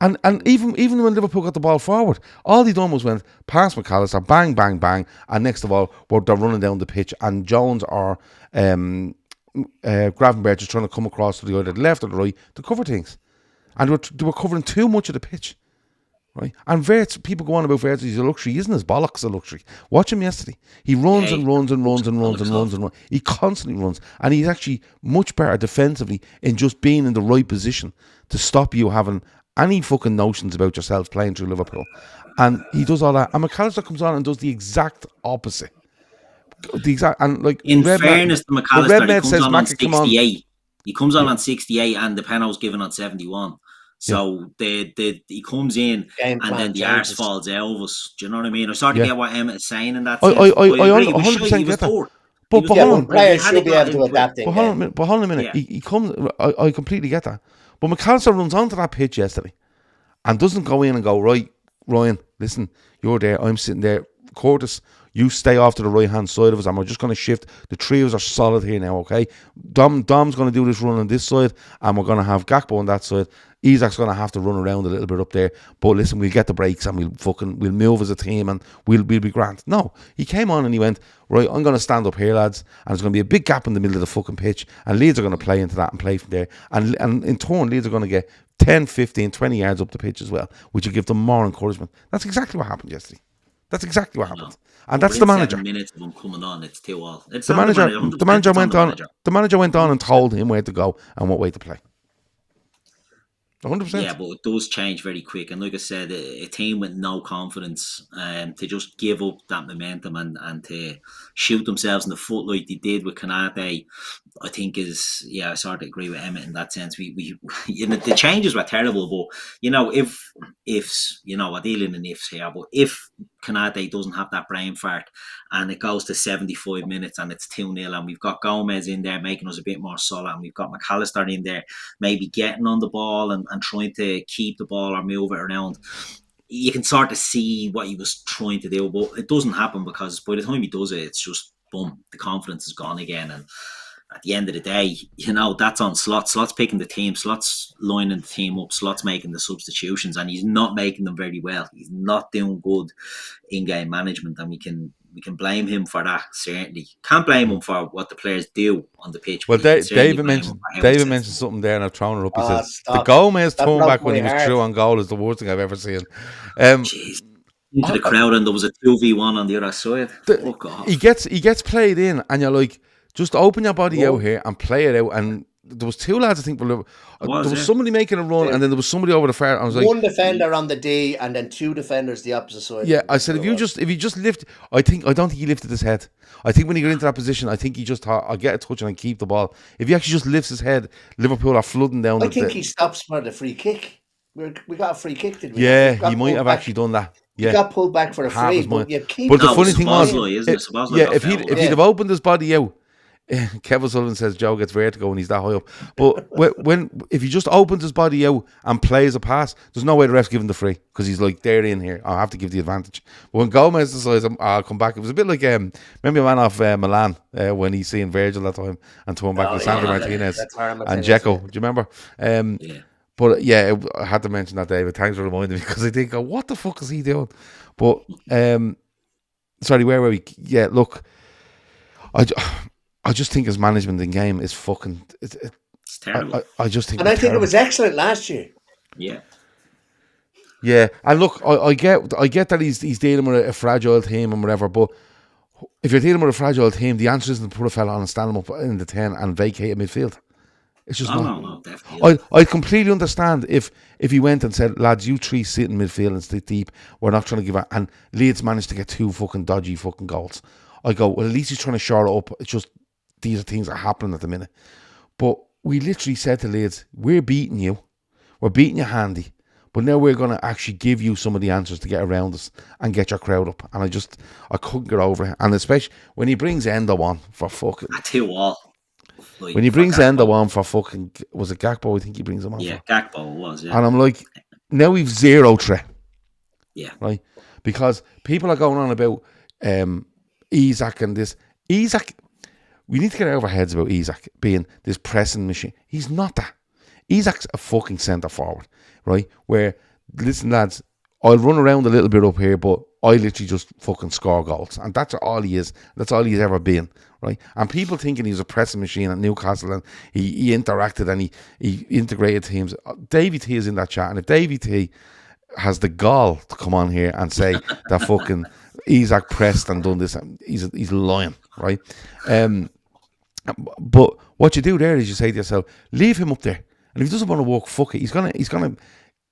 And even when Liverpool got the ball forward, all he done was went past McAllister, bang, bang, bang, and next of all, they're running down the pitch, and Jones or Gravenberch is trying to come across to the either left or the right to cover things. And they were covering too much of the pitch. Right? And Wirtz, people go on about Wirtz, he's a luxury. He isn't his bollocks a luxury. Watch him yesterday. He runs and runs and runs and runs and runs and runs. He constantly runs. And he's actually much better defensively in just being in the right position to stop you having any fucking notions about yourself playing through Liverpool. And he does all that. And McAllister comes on and does the exact opposite. In fairness to McAllister, he comes on 68. He comes on 68 and the penalty's given on 71. So he comes in and then the arse falls out of us. Do you know what I mean? I sort of get what Emmet is saying in that sense. I 100% get that. But players should be able to adapt. But hold on a minute. Yeah. He comes. I completely get that. But McAllister runs onto that pitch yesterday and doesn't go in and go, right, Ryan, listen, you're there, I'm sitting there. Curtis, You stay off to the right-hand side of us, and we're just going to shift. The three of us are solid here now, okay? Dom's going to do this run on this side, and we're going to have Gakpo on that side. Isak's going to have to run around a little bit up there. But listen, we'll get the breaks, and we'll move as a team, and we'll be grand. No, he came on and he went, right, I'm going to stand up here, lads, and there's going to be a big gap in the middle of the fucking pitch, and Leeds are going to play into that and play from there. And in turn, Leeds are going to get 10, 15, 20 yards up the pitch as well, which will give them more encouragement. That's exactly what happened yesterday. That's exactly what happened. And that's the manager. 7 minutes of him coming on, it's too all. The manager went on and told him where to go and what way to play. 100%. Yeah, but it does change very quick. And like I said, a team with no confidence, to just give up that momentum and to shoot themselves in the foot like they did with Konate, I think I sort of agree with Emmet in that sense. We the changes were terrible, but ifs, we're dealing in ifs here, but if Konate doesn't have that brain fart and it goes to 75 minutes and it's 2-0 and we've got Gomez in there making us a bit more solid and we've got McAllister in there maybe getting on the ball and trying to keep the ball or move it around, you can sort of see what he was trying to do, but it doesn't happen because by the time he does it, it's just boom, the confidence is gone again. And at the end of the day, that's on Slot. Slot's picking the team. Slot's lining the team up. Slot's making the substitutions, and he's not making them very well. He's not doing good in-game management, and we can blame him for that, certainly. Can't blame him for what the players do on the pitch. Well, David mentioned something there, and I've thrown it up. He says, the Gomez turn back when he was through on goal is the worst thing I've ever seen. Jeez. Into the crowd, and there was a 2v1 on the other side. Fuck off. He gets played in, and you're like, just open your body out here and play it out. And there was two lads, I think, there was somebody making a run, and then there was somebody over the far. I was like, one defender on the D, and then two defenders the opposite side. Yeah, I said if you just lift, I don't think he lifted his head. I think when he got into that position, I think he just thought, I'll get a touch and I keep the ball. If he actually just lifts his head, Liverpool are flooding down. I think he stops for the free kick. We got a free kick, didn't we? Yeah, he might have actually done that. Yeah, he got pulled back for a free. But the funny thing was, if he'd have opened his body out. Kevin Sullivan says Joe gets vertigo when he's that high up. But if he just opens his body out and plays a pass, there's no way the ref's giving the free because he's like, they're in here. I'll have to give the advantage. But when Gomez decides I'll come back, it was a bit like remember a man off Milan when he's seeing Virgil that time and turned back with Sandro Martinez and Dzeko. Do you remember? But yeah, I had to mention that, David. Thanks for reminding me because I did go, what the fuck is he doing? But sorry, where were we? Yeah, look, I just think his management in game is fucking. It's terrible. I just think, and I think it was excellent last year. Yeah. Yeah, and look, I get that he's dealing with a fragile team and whatever, but if you're dealing with a fragile team, the answer isn't to put a fella on and stand him up in the 10 and vacate a midfield. It's just not. No, definitely. I completely understand if he went and said, lads, you three sit in midfield and stay deep. We're not trying to give out, and Leeds managed to get 2 fucking dodgy fucking goals. I go, well, at least he's trying to shore it up. It's just these are things that are happening at the minute. But we literally said to Leeds, we're beating you. We're beating you handy. But now we're going to actually give you some of the answers to get around us and get your crowd up. And I couldn't get over it. And especially when he brings Endo on for fucking... I tell you what. When he brings Endo on for fucking... Was it Gakpo? I think he brings him on. Yeah, Gakpo was, yeah. And I'm like, now we've zero threat. Yeah. Right? Because people are going on about Isak and this. Isak... We need to get out of our heads about Isak being this pressing machine. He's not that. Isak's a fucking centre forward, right? Where, listen, lads, I'll run around a little bit up here, but I literally just fucking score goals. And that's all he is. That's all he's ever been, right? And people thinking he was a pressing machine at Newcastle and he interacted and he integrated teams. Davy T is in that chat. And if Davy T has the gall to come on here and say that fucking Isak pressed and done this, he's lying, right? But what you do there is you say to yourself, leave him up there, and if he doesn't want to walk, fuck it. He's gonna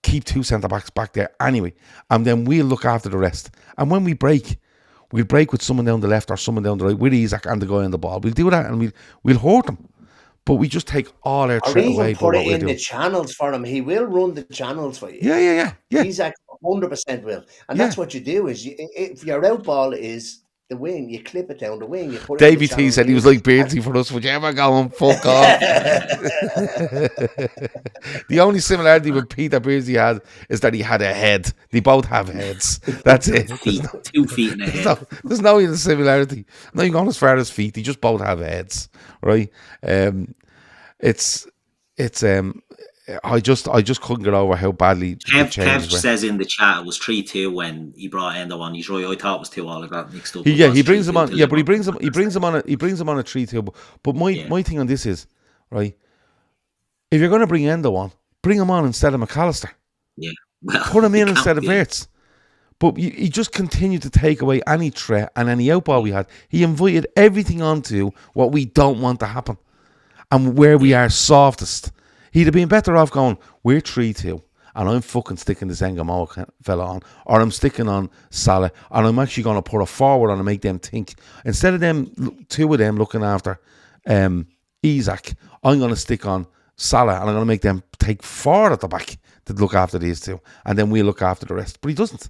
keep 2 centre backs back there anyway, and then we'll look after the rest. And when we break, we'll break with someone down the left or someone down the right with Isak and the guy on the ball. We'll do that, and we'll hurt them. But we just take all our threat away. Or even put it in the channels for him. He will run the channels for you. Yeah. Isak 100% will, and that's what you do. Is if your out ball is the wing, you clip it down the wing, you put it Davey T said he was like Beardsy for us. Would you ever go and fuck off? The only similarity with Peter Beardsy had is that he had a head. They both have heads. That's it. Feet, 2 feet in a head. There's no other similarity. Not even going as far as feet. They just both have heads, right? It's I just couldn't get over how badly Kev says in the chat it was 3-2 when he brought Endo on. He's right. I thought it was 2-all. I got mixed up. He brings him on. Yeah, but he brings him on a 3-2. But my thing on this is, right, if you're going to bring Endo on, bring him on instead of McAllister. Yeah, well, put him in instead of Erupts. But he just continued to take away any threat and any outball we had. He invited everything onto what we don't want to happen and where we are softest. He'd have been better off going, we're 3-2 and I'm fucking sticking this Mo fella on, or I'm sticking on Salah, and I'm actually going to put a forward on and make them think. Instead of them, two of them looking after Isak, I'm going to stick on Salah and I'm going to make them take forward at the back to look after these two, and then we'll look after the rest. But he doesn't.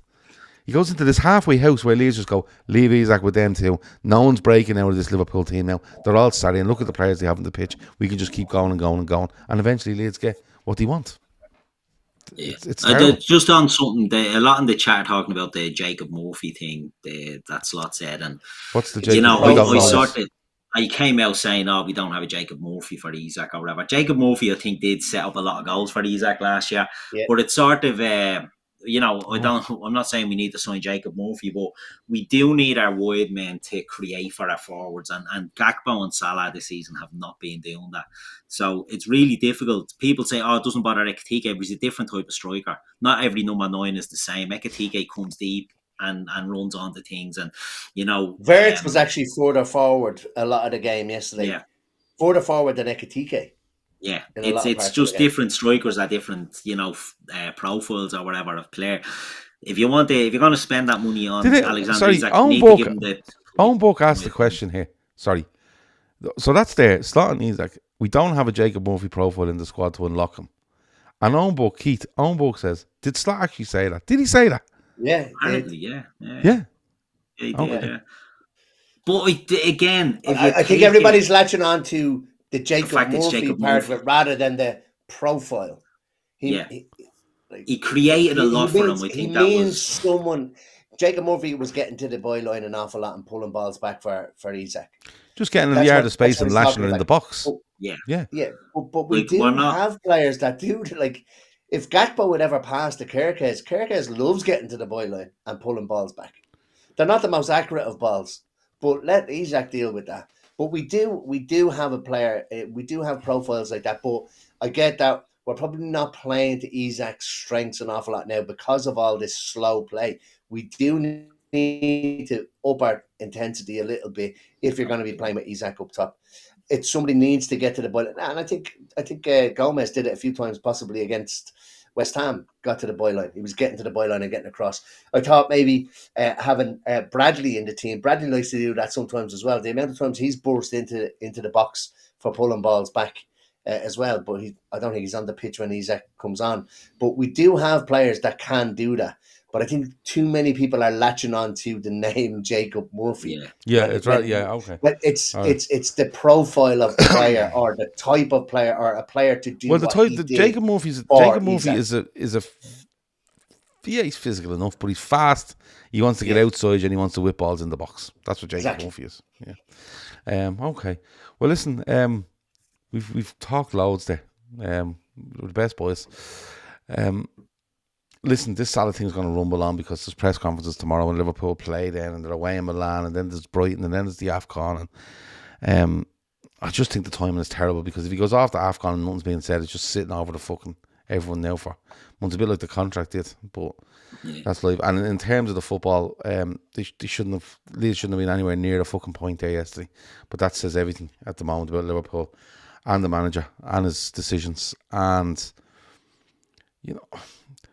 He goes into this halfway house where Leeds just go, leave Isak with them two. No one's breaking out of this Liverpool team now. They're all sorry, and look at the players they have on the pitch. We can just keep going and going and going, and eventually Leeds get what they want. Yeah. It's just on something, a lot in the chat talking about the Jacob Murphy thing, that Slot said. And what's the Jacob? I came out saying, we don't have a Jacob Murphy for Isak or whatever. Jacob Murphy, I think, did set up a lot of goals for Isak last year. Yeah. But it's sort of... I'm not saying we need to sign Jacob Murphy, but we do need our wide men to create for our forwards. And Gakpo and Salah this season have not been doing that. So it's really difficult. People say, it doesn't bother Ekitike, but he's a different type of striker. Not every number 9 is the same. Ekitike comes deep and runs onto things. And, Verts was actually further forward a lot of the game yesterday. Yeah. Further forward than Ekitike. Yeah, it's just different strikers are different, profiles or whatever of player. If you're going to spend that money on Alexander Isak, you need to give him the... Owen Book asked the question here. Sorry. So that's there. Slot and Isak. We don't have a Jacob Murphy profile in the squad to unlock him. And Owen Book says, did Slot actually say that? Did he say that? Yeah. Apparently, yeah. Yeah. He did, yeah. But again... I think everybody's latching on to the Jacob Murphy part of it rather than the profile. He created a lot for him. I think that was someone. Jacob Murphy was getting to the byline an awful lot and pulling balls back for Isak. Just getting in the yard of space and lashing it in the box. But, But we do have players that do, like, if Gakpo would ever pass to Kerkez loves getting to the byline and pulling balls back. They're not the most accurate of balls, but let Isak deal with that. But we do have a player. We do have profiles like that. But I get that we're probably not playing to Isak's strengths an awful lot now because of all this slow play. We do need to up our intensity a little bit if you're going to be playing with Isak up top. It's somebody needs to get to the ball, and I think Gomez did it a few times, possibly against West Ham. Got to the byline. He was getting to the byline and getting across. I thought maybe having Bradley in the team. Bradley likes to do that sometimes as well. The amount of times he's burst into the box for pulling balls back as well. But I don't think he's on the pitch when Isak comes on. But we do have players that can do that. But I think too many people are latching on to the name Jacob Murphy. Yeah, it's right. Yeah, okay. But it's the profile of the player or the type of player or a player to do. Well, Jacob Murphy is a he's physical enough, but he's fast. He wants to get outside and he wants to whip balls in the box. That's what Jacob Murphy is. Yeah. Okay. Well, listen. We've talked loads there. We're the best boys. Listen, this Salah thing is going to rumble on because there's press conferences tomorrow when Liverpool play then, and they're away in Milan, and then there's Brighton, and then there's the AFCON. And I just think the timing is terrible because if he goes off the AFCON and nothing's being said, it's just sitting over the fucking everyone now for months. A bit like the contract did, but that's life. And in terms of the football, Leeds shouldn't have been anywhere near the fucking point there yesterday. But that says everything at the moment about Liverpool and the manager and his decisions. And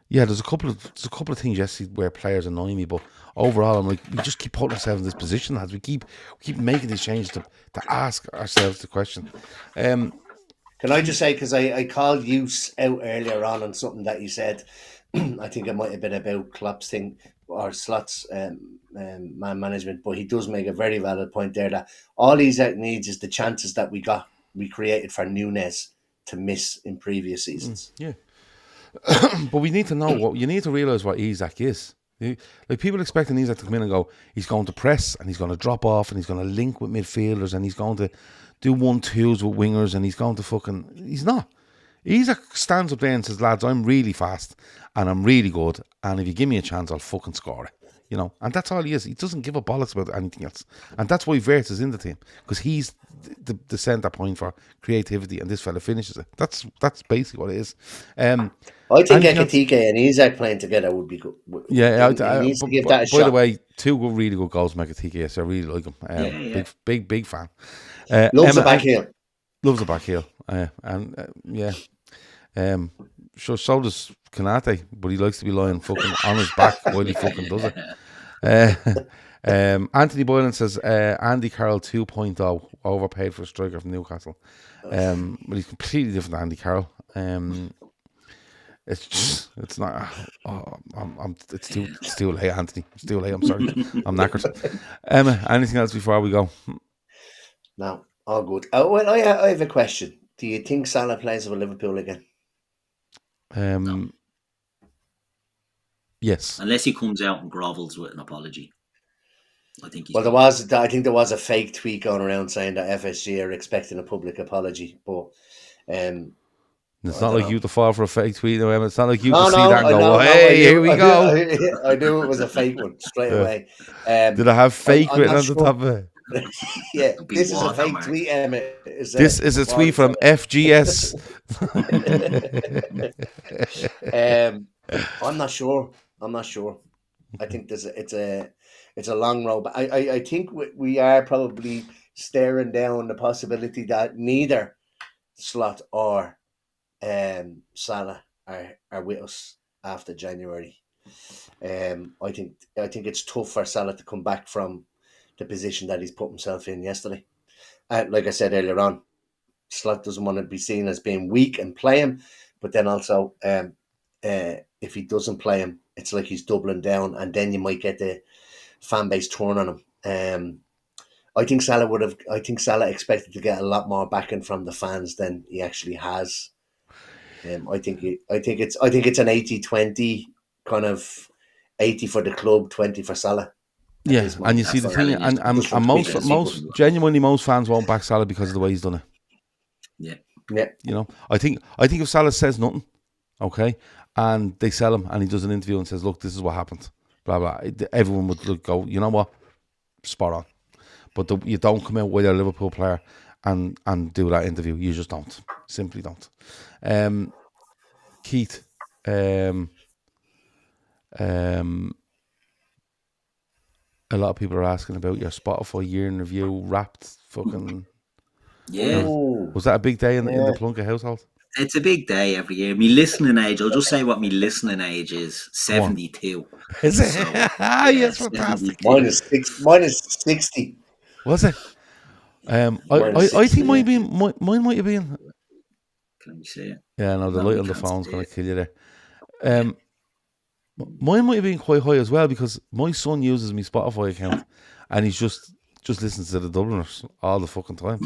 there's a couple of things yesterday where players annoy me, but overall I'm like, we just keep putting ourselves in this position as we keep making these changes to ask ourselves the question. Can I just say, because I called you out earlier on something that you said, I think it might have been about Klopp's thing, or Slot's man management, but he does make a very valid point there that all Isak needs is the chances that we created for Nunes to miss in previous seasons. Yeah. But we need to know you need to realise what Isak is. Like, people expecting Isak to come in and go, he's going to press and he's going to drop off and he's going to link with midfielders and he's going to do 1-2s with wingers and he's going to he's not. Isak stands up there and says, lads, I'm really fast and I'm really good, and if you give me a chance, I'll fucking score it. You know, and that's all he is. He doesn't give a bollocks about anything else. And that's why Wirtz is in the team, because he's the centre point for creativity, and this fella finishes it. That's basically what it is. I think Ekitike and Isak playing together would be good. Yeah, he needs to give that a shot. By the way, 2 really good goals from Ekitike, so I really like him. Big fan. Loves the back heel. Loves the back heel. So does Kanate, but he likes to be lying fucking on his back while he fucking does it. Anthony Boylan says Andy Carroll 2.0, overpaid for a striker from Newcastle. But he's completely different to Andy Carroll. It's not. It's too late, Anthony. It's too late. I'm sorry. I'm knackered. Emma, anything else before we go? No, all good. Oh well, I have a question. Do you think Salah plays for Liverpool again? Yes. Unless he comes out and grovels with an apology. I think he's I think there was a fake tweet going around saying that FSG are expecting a public apology, but it's not like you to fall for a fake tweet, though, Emma. It's not like you to see that and go, hey, here we go. I knew it was a fake one straight away. Did I have fake written on the top of it? Yeah, this is a fake tweet, Emma. This is a tweet from FGS. I'm not sure. I think it's a long road, but I think we are probably staring down the possibility that neither Slot or Salah are with us after January. I think it's tough for Salah to come back from the position that he's put himself in yesterday. Like I said earlier on, Slot doesn't want to be seen as being weak and play him, but then also if he doesn't play him, it's like he's doubling down, and then you might get the fan base turn on him. I think Salah expected to get a lot more backing from the fans than he actually has. I think it's an 80-20 kind of, 80 for the club, 20 for Salah. Yeah, and you see the thing, and most fans won't back Salah because of the way he's done it. Yeah. You know, I think if Salah says nothing, okay, and they sell him, and he does an interview and says, "Look, this is what happened," blah blah, everyone would go, "You know what, spot on." But you don't come out with a Liverpool player and do that interview. You just don't. Simply don't. Keith, a lot of people are asking about your Spotify year in review, wrapped fucking. Yeah. Was that a big day in the Plunkett household? It's a big day every year. My listening age, I'll just say what my listening age is, 72. Is it? Yes, fantastic. Mine is 60. Was it? I think mine might have been. Can you see it? Yeah, no, the light on the phone's going to kill you there. Mine might have been quite high as well, because my son uses my Spotify account and he's just listens to the Dubliners all the fucking time.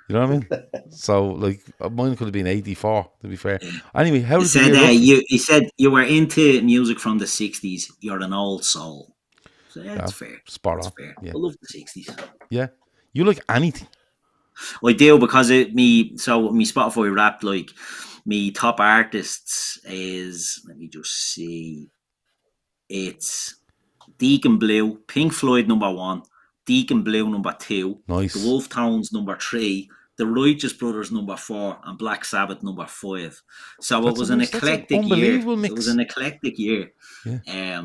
You know what I mean? So, like, mine could have been 84, to be fair. Anyway, how did you said you were into music from the 60s. You're an old soul. So, yeah, that's fair. Spot on. Fair. Yeah. I love the 60s. Yeah. You like anything? I do, because my Spotify Wrapped, like, me top artists is, let me just see, it's Deacon Blue, Pink Floyd number 1, Deacon Blue number 2, nice. The Wolf Tones number 3, The Righteous Brothers number 4, and Black Sabbath number 5. So it was an eclectic year. Mix. It was an eclectic year. Yeah.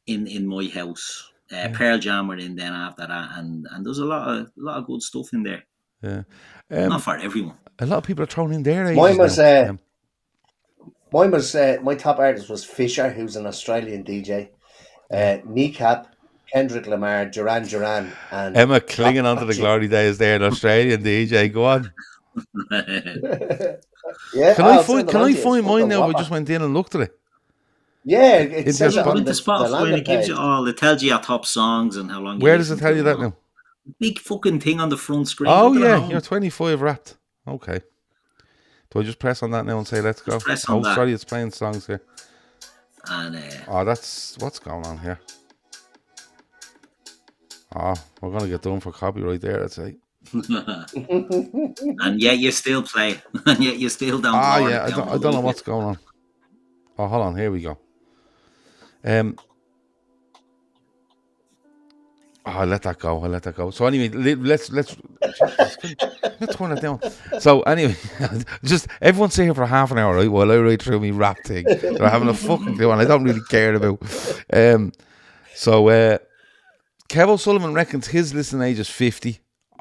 In my house. Pearl Jam were in then after that, and there's a lot of good stuff in there. Yeah. Not for everyone. A lot of people are thrown in there. Mine was my top artist was Fisher, who's an Australian DJ. Kneecap, Kendrick Lamar, Duran Duran, and Emma clinging onto the glory days there, an Australian DJ. Go on. Yeah. Can I find mine now? I just went in and looked at it. Yeah, it Into says your it Go spot. on into the Spotify and landing it gives you page. all. It tells you your top songs and how long you Where does it listen tell to you and that all. now? Big fucking thing on the front screen. Oh Go to the yeah, home. you're 25 wrapped. Okay. Do I just press on that now and say let's go? Just press on Oh, that. sorry, it's playing songs here. And Oh, that's what's going on here. Oh, we're gonna get done for copyright there. I'd say. and yet you still play. And yet you still don't Ah, lower yeah, it down. I don't know what's going on. Oh, hold on, here we go. I let that go. So anyway, let's Jesus, let's turn it down. So anyway, just everyone stay here for half an hour, right? While I write through me rap thing that I'm having a fucking clue and I don't really care about. So Kev O'Sullivan reckons his listening age is 50.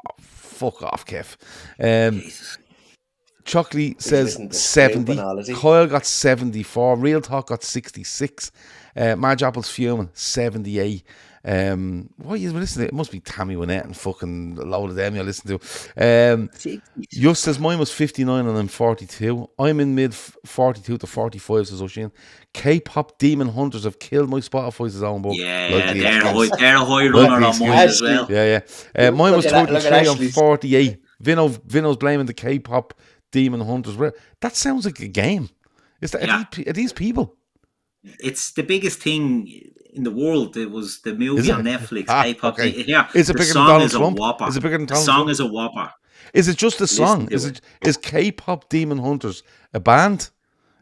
Oh, fuck off, Kev. Jesus. He's Chockley says listening to 70. Snooping, is he? Kyle got 74. Real Talk got 66. Marge Apple's fuming 78. What are you listening to? It must be Tammy Wynette and fucking a load of them you listen to. Just says mine was 59 and I'm 42. I'm in mid 42 to 45, says Ocean. K-pop demon hunters have killed my Spotify's own book. Yeah, the they're a excuse. high Like runner the on mine excuse. as well. Yeah. Mine was Look at 33, I'm Ashley's. 48. Vino's blaming the K-pop demon hunters. That sounds like a game. Is that are these people? It's the biggest thing in the world. It was the movie on Netflix. K-pop. Okay. Yeah, Is it the bigger than song Donald is Trump? a whopper. Is it bigger than The Donald song Trump? is a whopper. Is it just a song? Listen to Is K-pop demon hunters a band,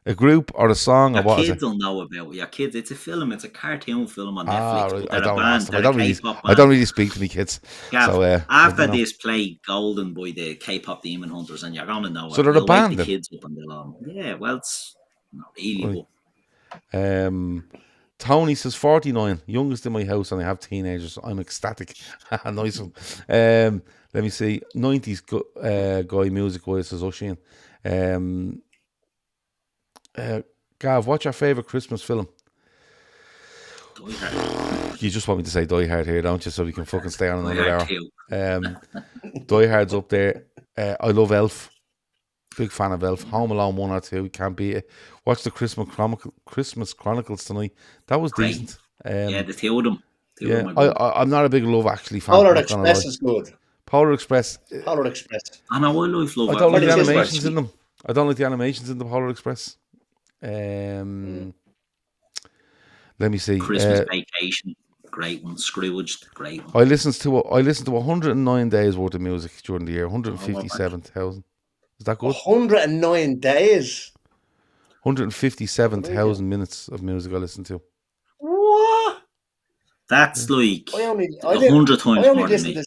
a group, or a song, or Your what is kids it? will know about it. Your kids. It's a film. It's a cartoon film on Ah, Netflix. right. But I they're a don't band. ask them. They're a K-pop I band. don't really speak to me kids. Gav, So I after don't know. this, play Golden by the K-pop Demon Hunters, and you're gonna know So it. they're a You'll wake band the then? kids up and they'll yeah. Well, it's not really. Right. Tony says 49, youngest in my house, and I have teenagers. I'm ecstatic. Nice one. Let me see. 90s guy music wise, says Ocean. Gav, what's your favourite Christmas film? Die Hard. You just want me to say Die Hard here, don't you? So we can fucking stay on Die another Hard hour. 2. Die Hard's up there. I love Elf. Big fan of Elf. Home Alone 1 or 2. Can't beat it. Watch the Christmas Chronicles tonight. That was Great. decent. Yeah, the two of them. Yeah, I'm not a big Love Actually fan. Polar not gonna Express lie. is good. Polar Express. Polar Express. And I Wildlife Love. I don't like the What is it? animations in them. I don't like the animations in the Polar Express. Let me see. Christmas Vacation, great one. Scrooged, great one. I listened to 109 days worth of music during the year. 157,000. Is that good? 109 days. 157,000 minutes of music I listened to. What? That's like I 100 times more than me.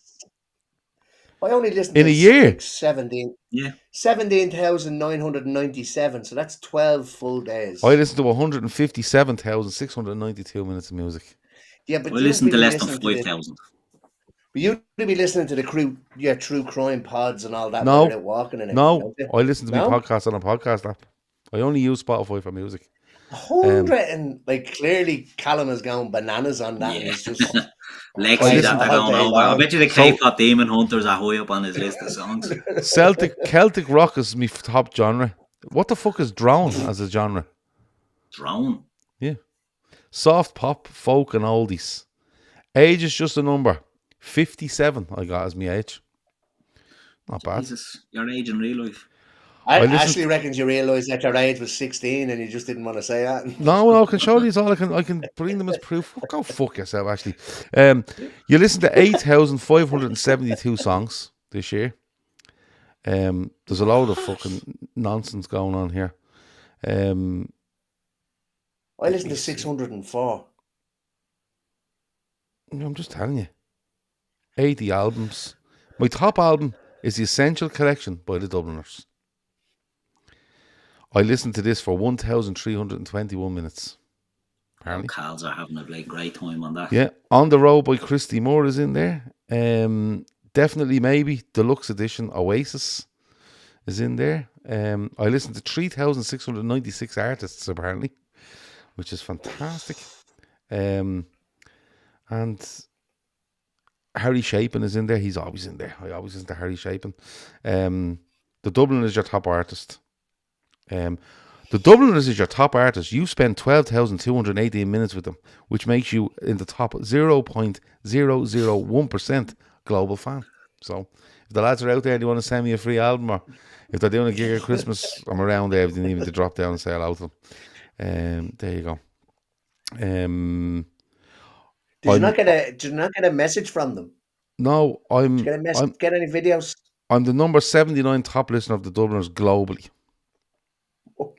I only listened In to a year? like 17. Yeah. 17,997. So that's 12 full days. I listened to 157,692 minutes of music. Yeah, but I listened to less than listening to 5,000. You'd be listening to the true crime pods and all that. No. While you're out walking and everything, No, don't you? I listen to my No? podcast on a podcast app. I only use Spotify for music. 100 and like clearly Callum is going bananas on that. And Yeah. he's just Lexi, playing that it they're all going day over. I long. bet you the K-pop Demon Hunters are high up on his list of songs. Celtic rock is my top genre. What the fuck is drone as a genre? Drone. Yeah. Soft pop, folk and oldies. Age is just a number. 57 I got as my age. Not bad. Jesus, your age in real life. Ashley reckons you realise that your age was 16 and you just didn't want to say that. No, I can show these all. I can bring them as proof. Go fuck yourself, Ashley. You listen to 8,572 songs this year. There's a load of fucking nonsense going on here. I listened to 604. I'm just telling you. 80 albums. My top album is The Essential Collection by the Dubliners. I listened to this for 1,321 minutes. Apparently. Cals are having a great time on that. Yeah. On the Road by Christy Moore is in there. Definitely Maybe Deluxe Edition Oasis is in there. I listened to 3,696 artists apparently, which is fantastic. And Harry Chapin is in there. He's always in there. I always listen to Harry Chapin. The Dublin is your top artist. The The Dubliners is your top artist. You spend 12,218 minutes with them, which makes you in the top 0.001% global fan. So if the lads are out there and you want to send me a free album, or if they're doing a gig at Christmas, I'm around there if you need me to drop down and say hello to them. There you go. Did you not get a message from them? No, Did you get any videos? I'm the number 79 top listener of the Dubliners globally.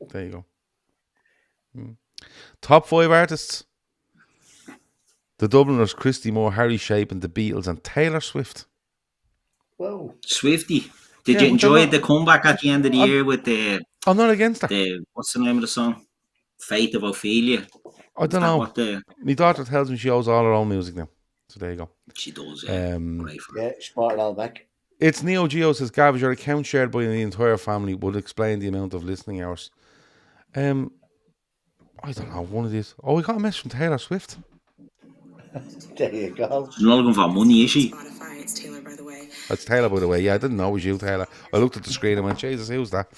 There you go. Top 5 artists. The Dubliners, Christy Moore, Harry Chapin, The Beatles, and Taylor Swift. Whoa. Swifty. Did you enjoy the comeback at the end of the year with the... I'm not against that. What's the name of the song? Fate of Ophelia. I don't know. My daughter tells me she owes all her own music now. So there you go. She does, yeah. She brought it all back. It's Neo Geo says, Gav, is your account shared by the entire family would explain the amount of listening hours. I don't know, one of these. Oh, we got a message from Taylor Swift. There you go. She's not looking for money, is she? Spotify, it's Taylor, by the way. That's Taylor, by the way. Yeah, I didn't know it was you, Taylor. I looked at the screen and went, Jesus, who's that?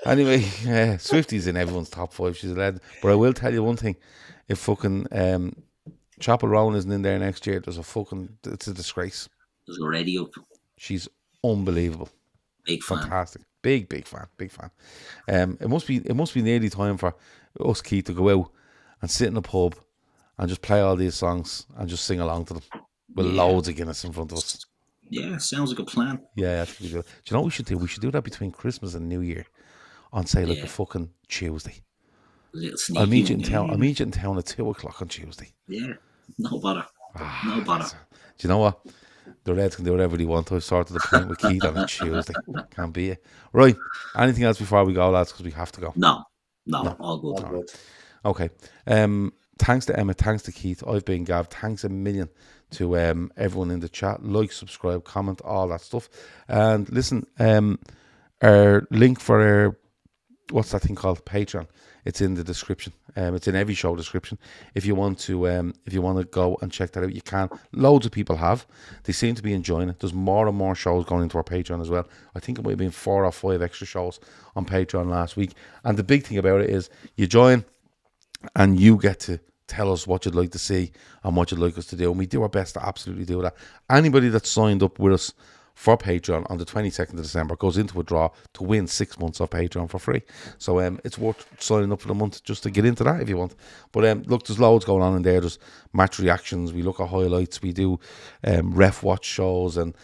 Anyway, Swifty's in everyone's top 5. She's a lad. But I will tell you one thing. If fucking Chapel Rowan isn't in there next year, it's a disgrace. There's already up. She's unbelievable. Big fan. Fantastic. Big fan. It must be nearly time for us, Keith, to go out and sit in a pub and just play all these songs and just sing along to them with loads of Guinness in front of us. Yeah, sounds like a plan. Yeah, I think we do. Do you know what we should do? We should do that between Christmas and New Year on, say, like a fucking Tuesday. Little sneaky. I'll meet you in town. I'll meet you in town at 2:00 on Tuesday. Yeah, no bother. No bother. Do you know what? The Reds can do whatever they want. I've sorted the point with Keith on a Tuesday. Can't be it. Right. Anything else before we go, lads? Because we have to go. No, all good. All good. Okay. Thanks to Emmet. Thanks to Keith. I've been Gav. Thanks a million to everyone in the chat. Like, subscribe, comment, all that stuff. And listen, our link for our, what's that thing called? Patreon. It's in the description. It's in every show description. If you want to go and check that out, you can. Loads of people have. They seem to be enjoying it. There's more and more shows going into our Patreon as well. I think it might have been 4 or 5 extra shows on Patreon last week. And the big thing about it is you join and you get to tell us what you'd like to see and what you'd like us to do. And we do our best to absolutely do that. Anybody that's signed up with us for Patreon on the 22nd of December goes into a draw to win 6 months of Patreon for free. So it's worth signing up for the month just to get into that if you want. But look, there's loads going on in there. There's match reactions. We look at highlights. We do ref watch shows and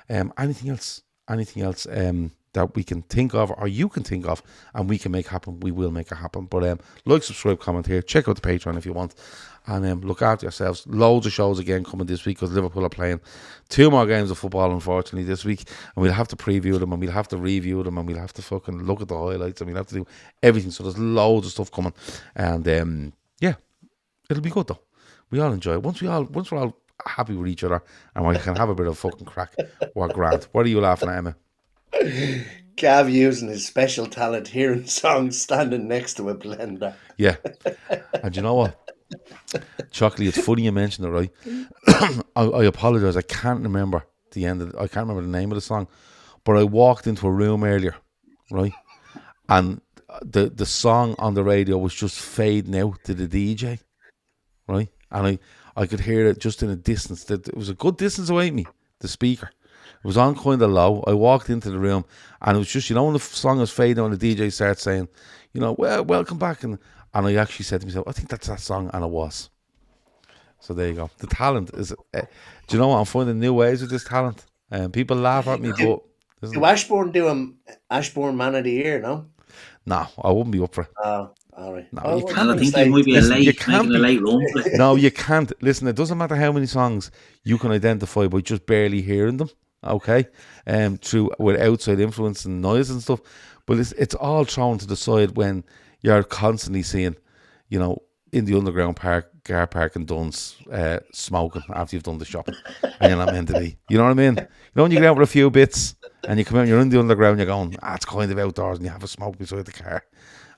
anything else that we can think of or you can think of and we can make happen. We will make it happen. But like, subscribe, comment here. Check out the Patreon if you want. And look after yourselves. Loads of shows again coming this week because Liverpool are playing 2 more games of football, unfortunately, this week. And we'll have to preview them and we'll have to review them and we'll have to fucking look at the highlights and we'll have to do everything. So there's loads of stuff coming. And yeah, it'll be good though. We all enjoy it. Once we're all happy with each other and we can have a bit of fucking crack, we're grand. What are you laughing at, Emma? Gav using his special talent hearing songs standing next to a blender. Yeah. And you know what? Chocolate, it's funny you mentioned it, right? I apologise. I can't remember the name of the song, but I walked into a room earlier, right? And the song on the radio was just fading out to the DJ, right? And I could hear it just in a distance. That it was a good distance away from me, the speaker. It was on kind of low. I walked into the room and it was just, when the song was fading out and the DJ started saying, well, welcome back. And I actually said to myself, I think that's that song. And it was. So there you go. The talent is, do you know what? I'm finding new ways with this talent. People laugh at me, but... Do Ashbourne do Ashbourne Man of the Year, no? No, I wouldn't be up for it. Oh, all right. No, you can't. I think you might be making a late run for it. No, you can't. Listen, it doesn't matter how many songs you can identify by just barely hearing them. Okay, with outside influence and noise and stuff, but it's all thrown to the side when you're constantly seeing, in the underground car park in Duns, smoking after you've done the shopping, and you're not meant to be. You know what I mean? When you get out with a few bits and you come out, and you're in the underground, you're going, it's kind of outdoors, and you have a smoke beside the car,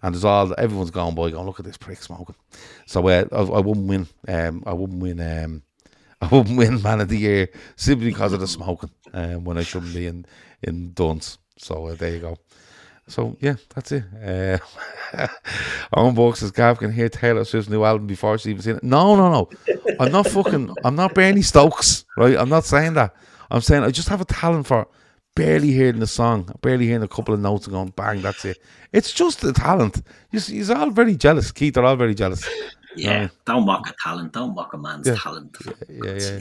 and everyone's going by, going, look at this prick smoking. So I wouldn't win. I wouldn't win Man of the Year simply because of the smoking when I shouldn't be in Duns. So there you go. So yeah, that's it. Owen Book says Gav can hear Taylor Swift's new album before she's even seen it. No. I'm not Bernie Stokes, right? I'm not saying that. I'm saying I just have a talent for barely hearing the song, barely hearing a couple of notes and going bang, that's it. It's just a talent. He's all very jealous. Keith, they're all very jealous. Yeah, don't mock a talent. Don't mock a man's talent. Yeah.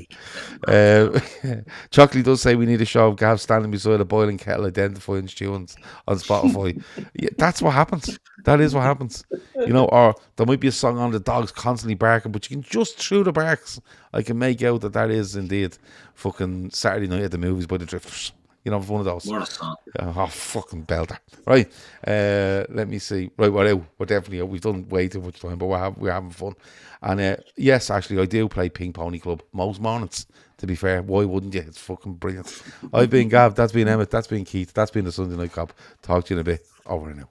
Chocolate does say we need a show of Gav standing beside a boiling kettle identifying tunes on Spotify. Yeah, that's what happens. That is what happens. Or there might be a song on the dogs constantly barking, but you can just through the barks, I can make out that is indeed fucking Saturday Night at the Movies by the Drifters. One of those. What a song. Oh, fucking belter. Right. Let me see. Right, we're out. We're definitely out. We've done way too much time, but we're having fun. And yes, actually, I do play Ping Pony Club most mornings, to be fair. Why wouldn't you? It's fucking brilliant. I've been Gav. That's been Emmet. That's been Keith. That's been the Sunday Night Cop. Talk to you in a bit. Over and out.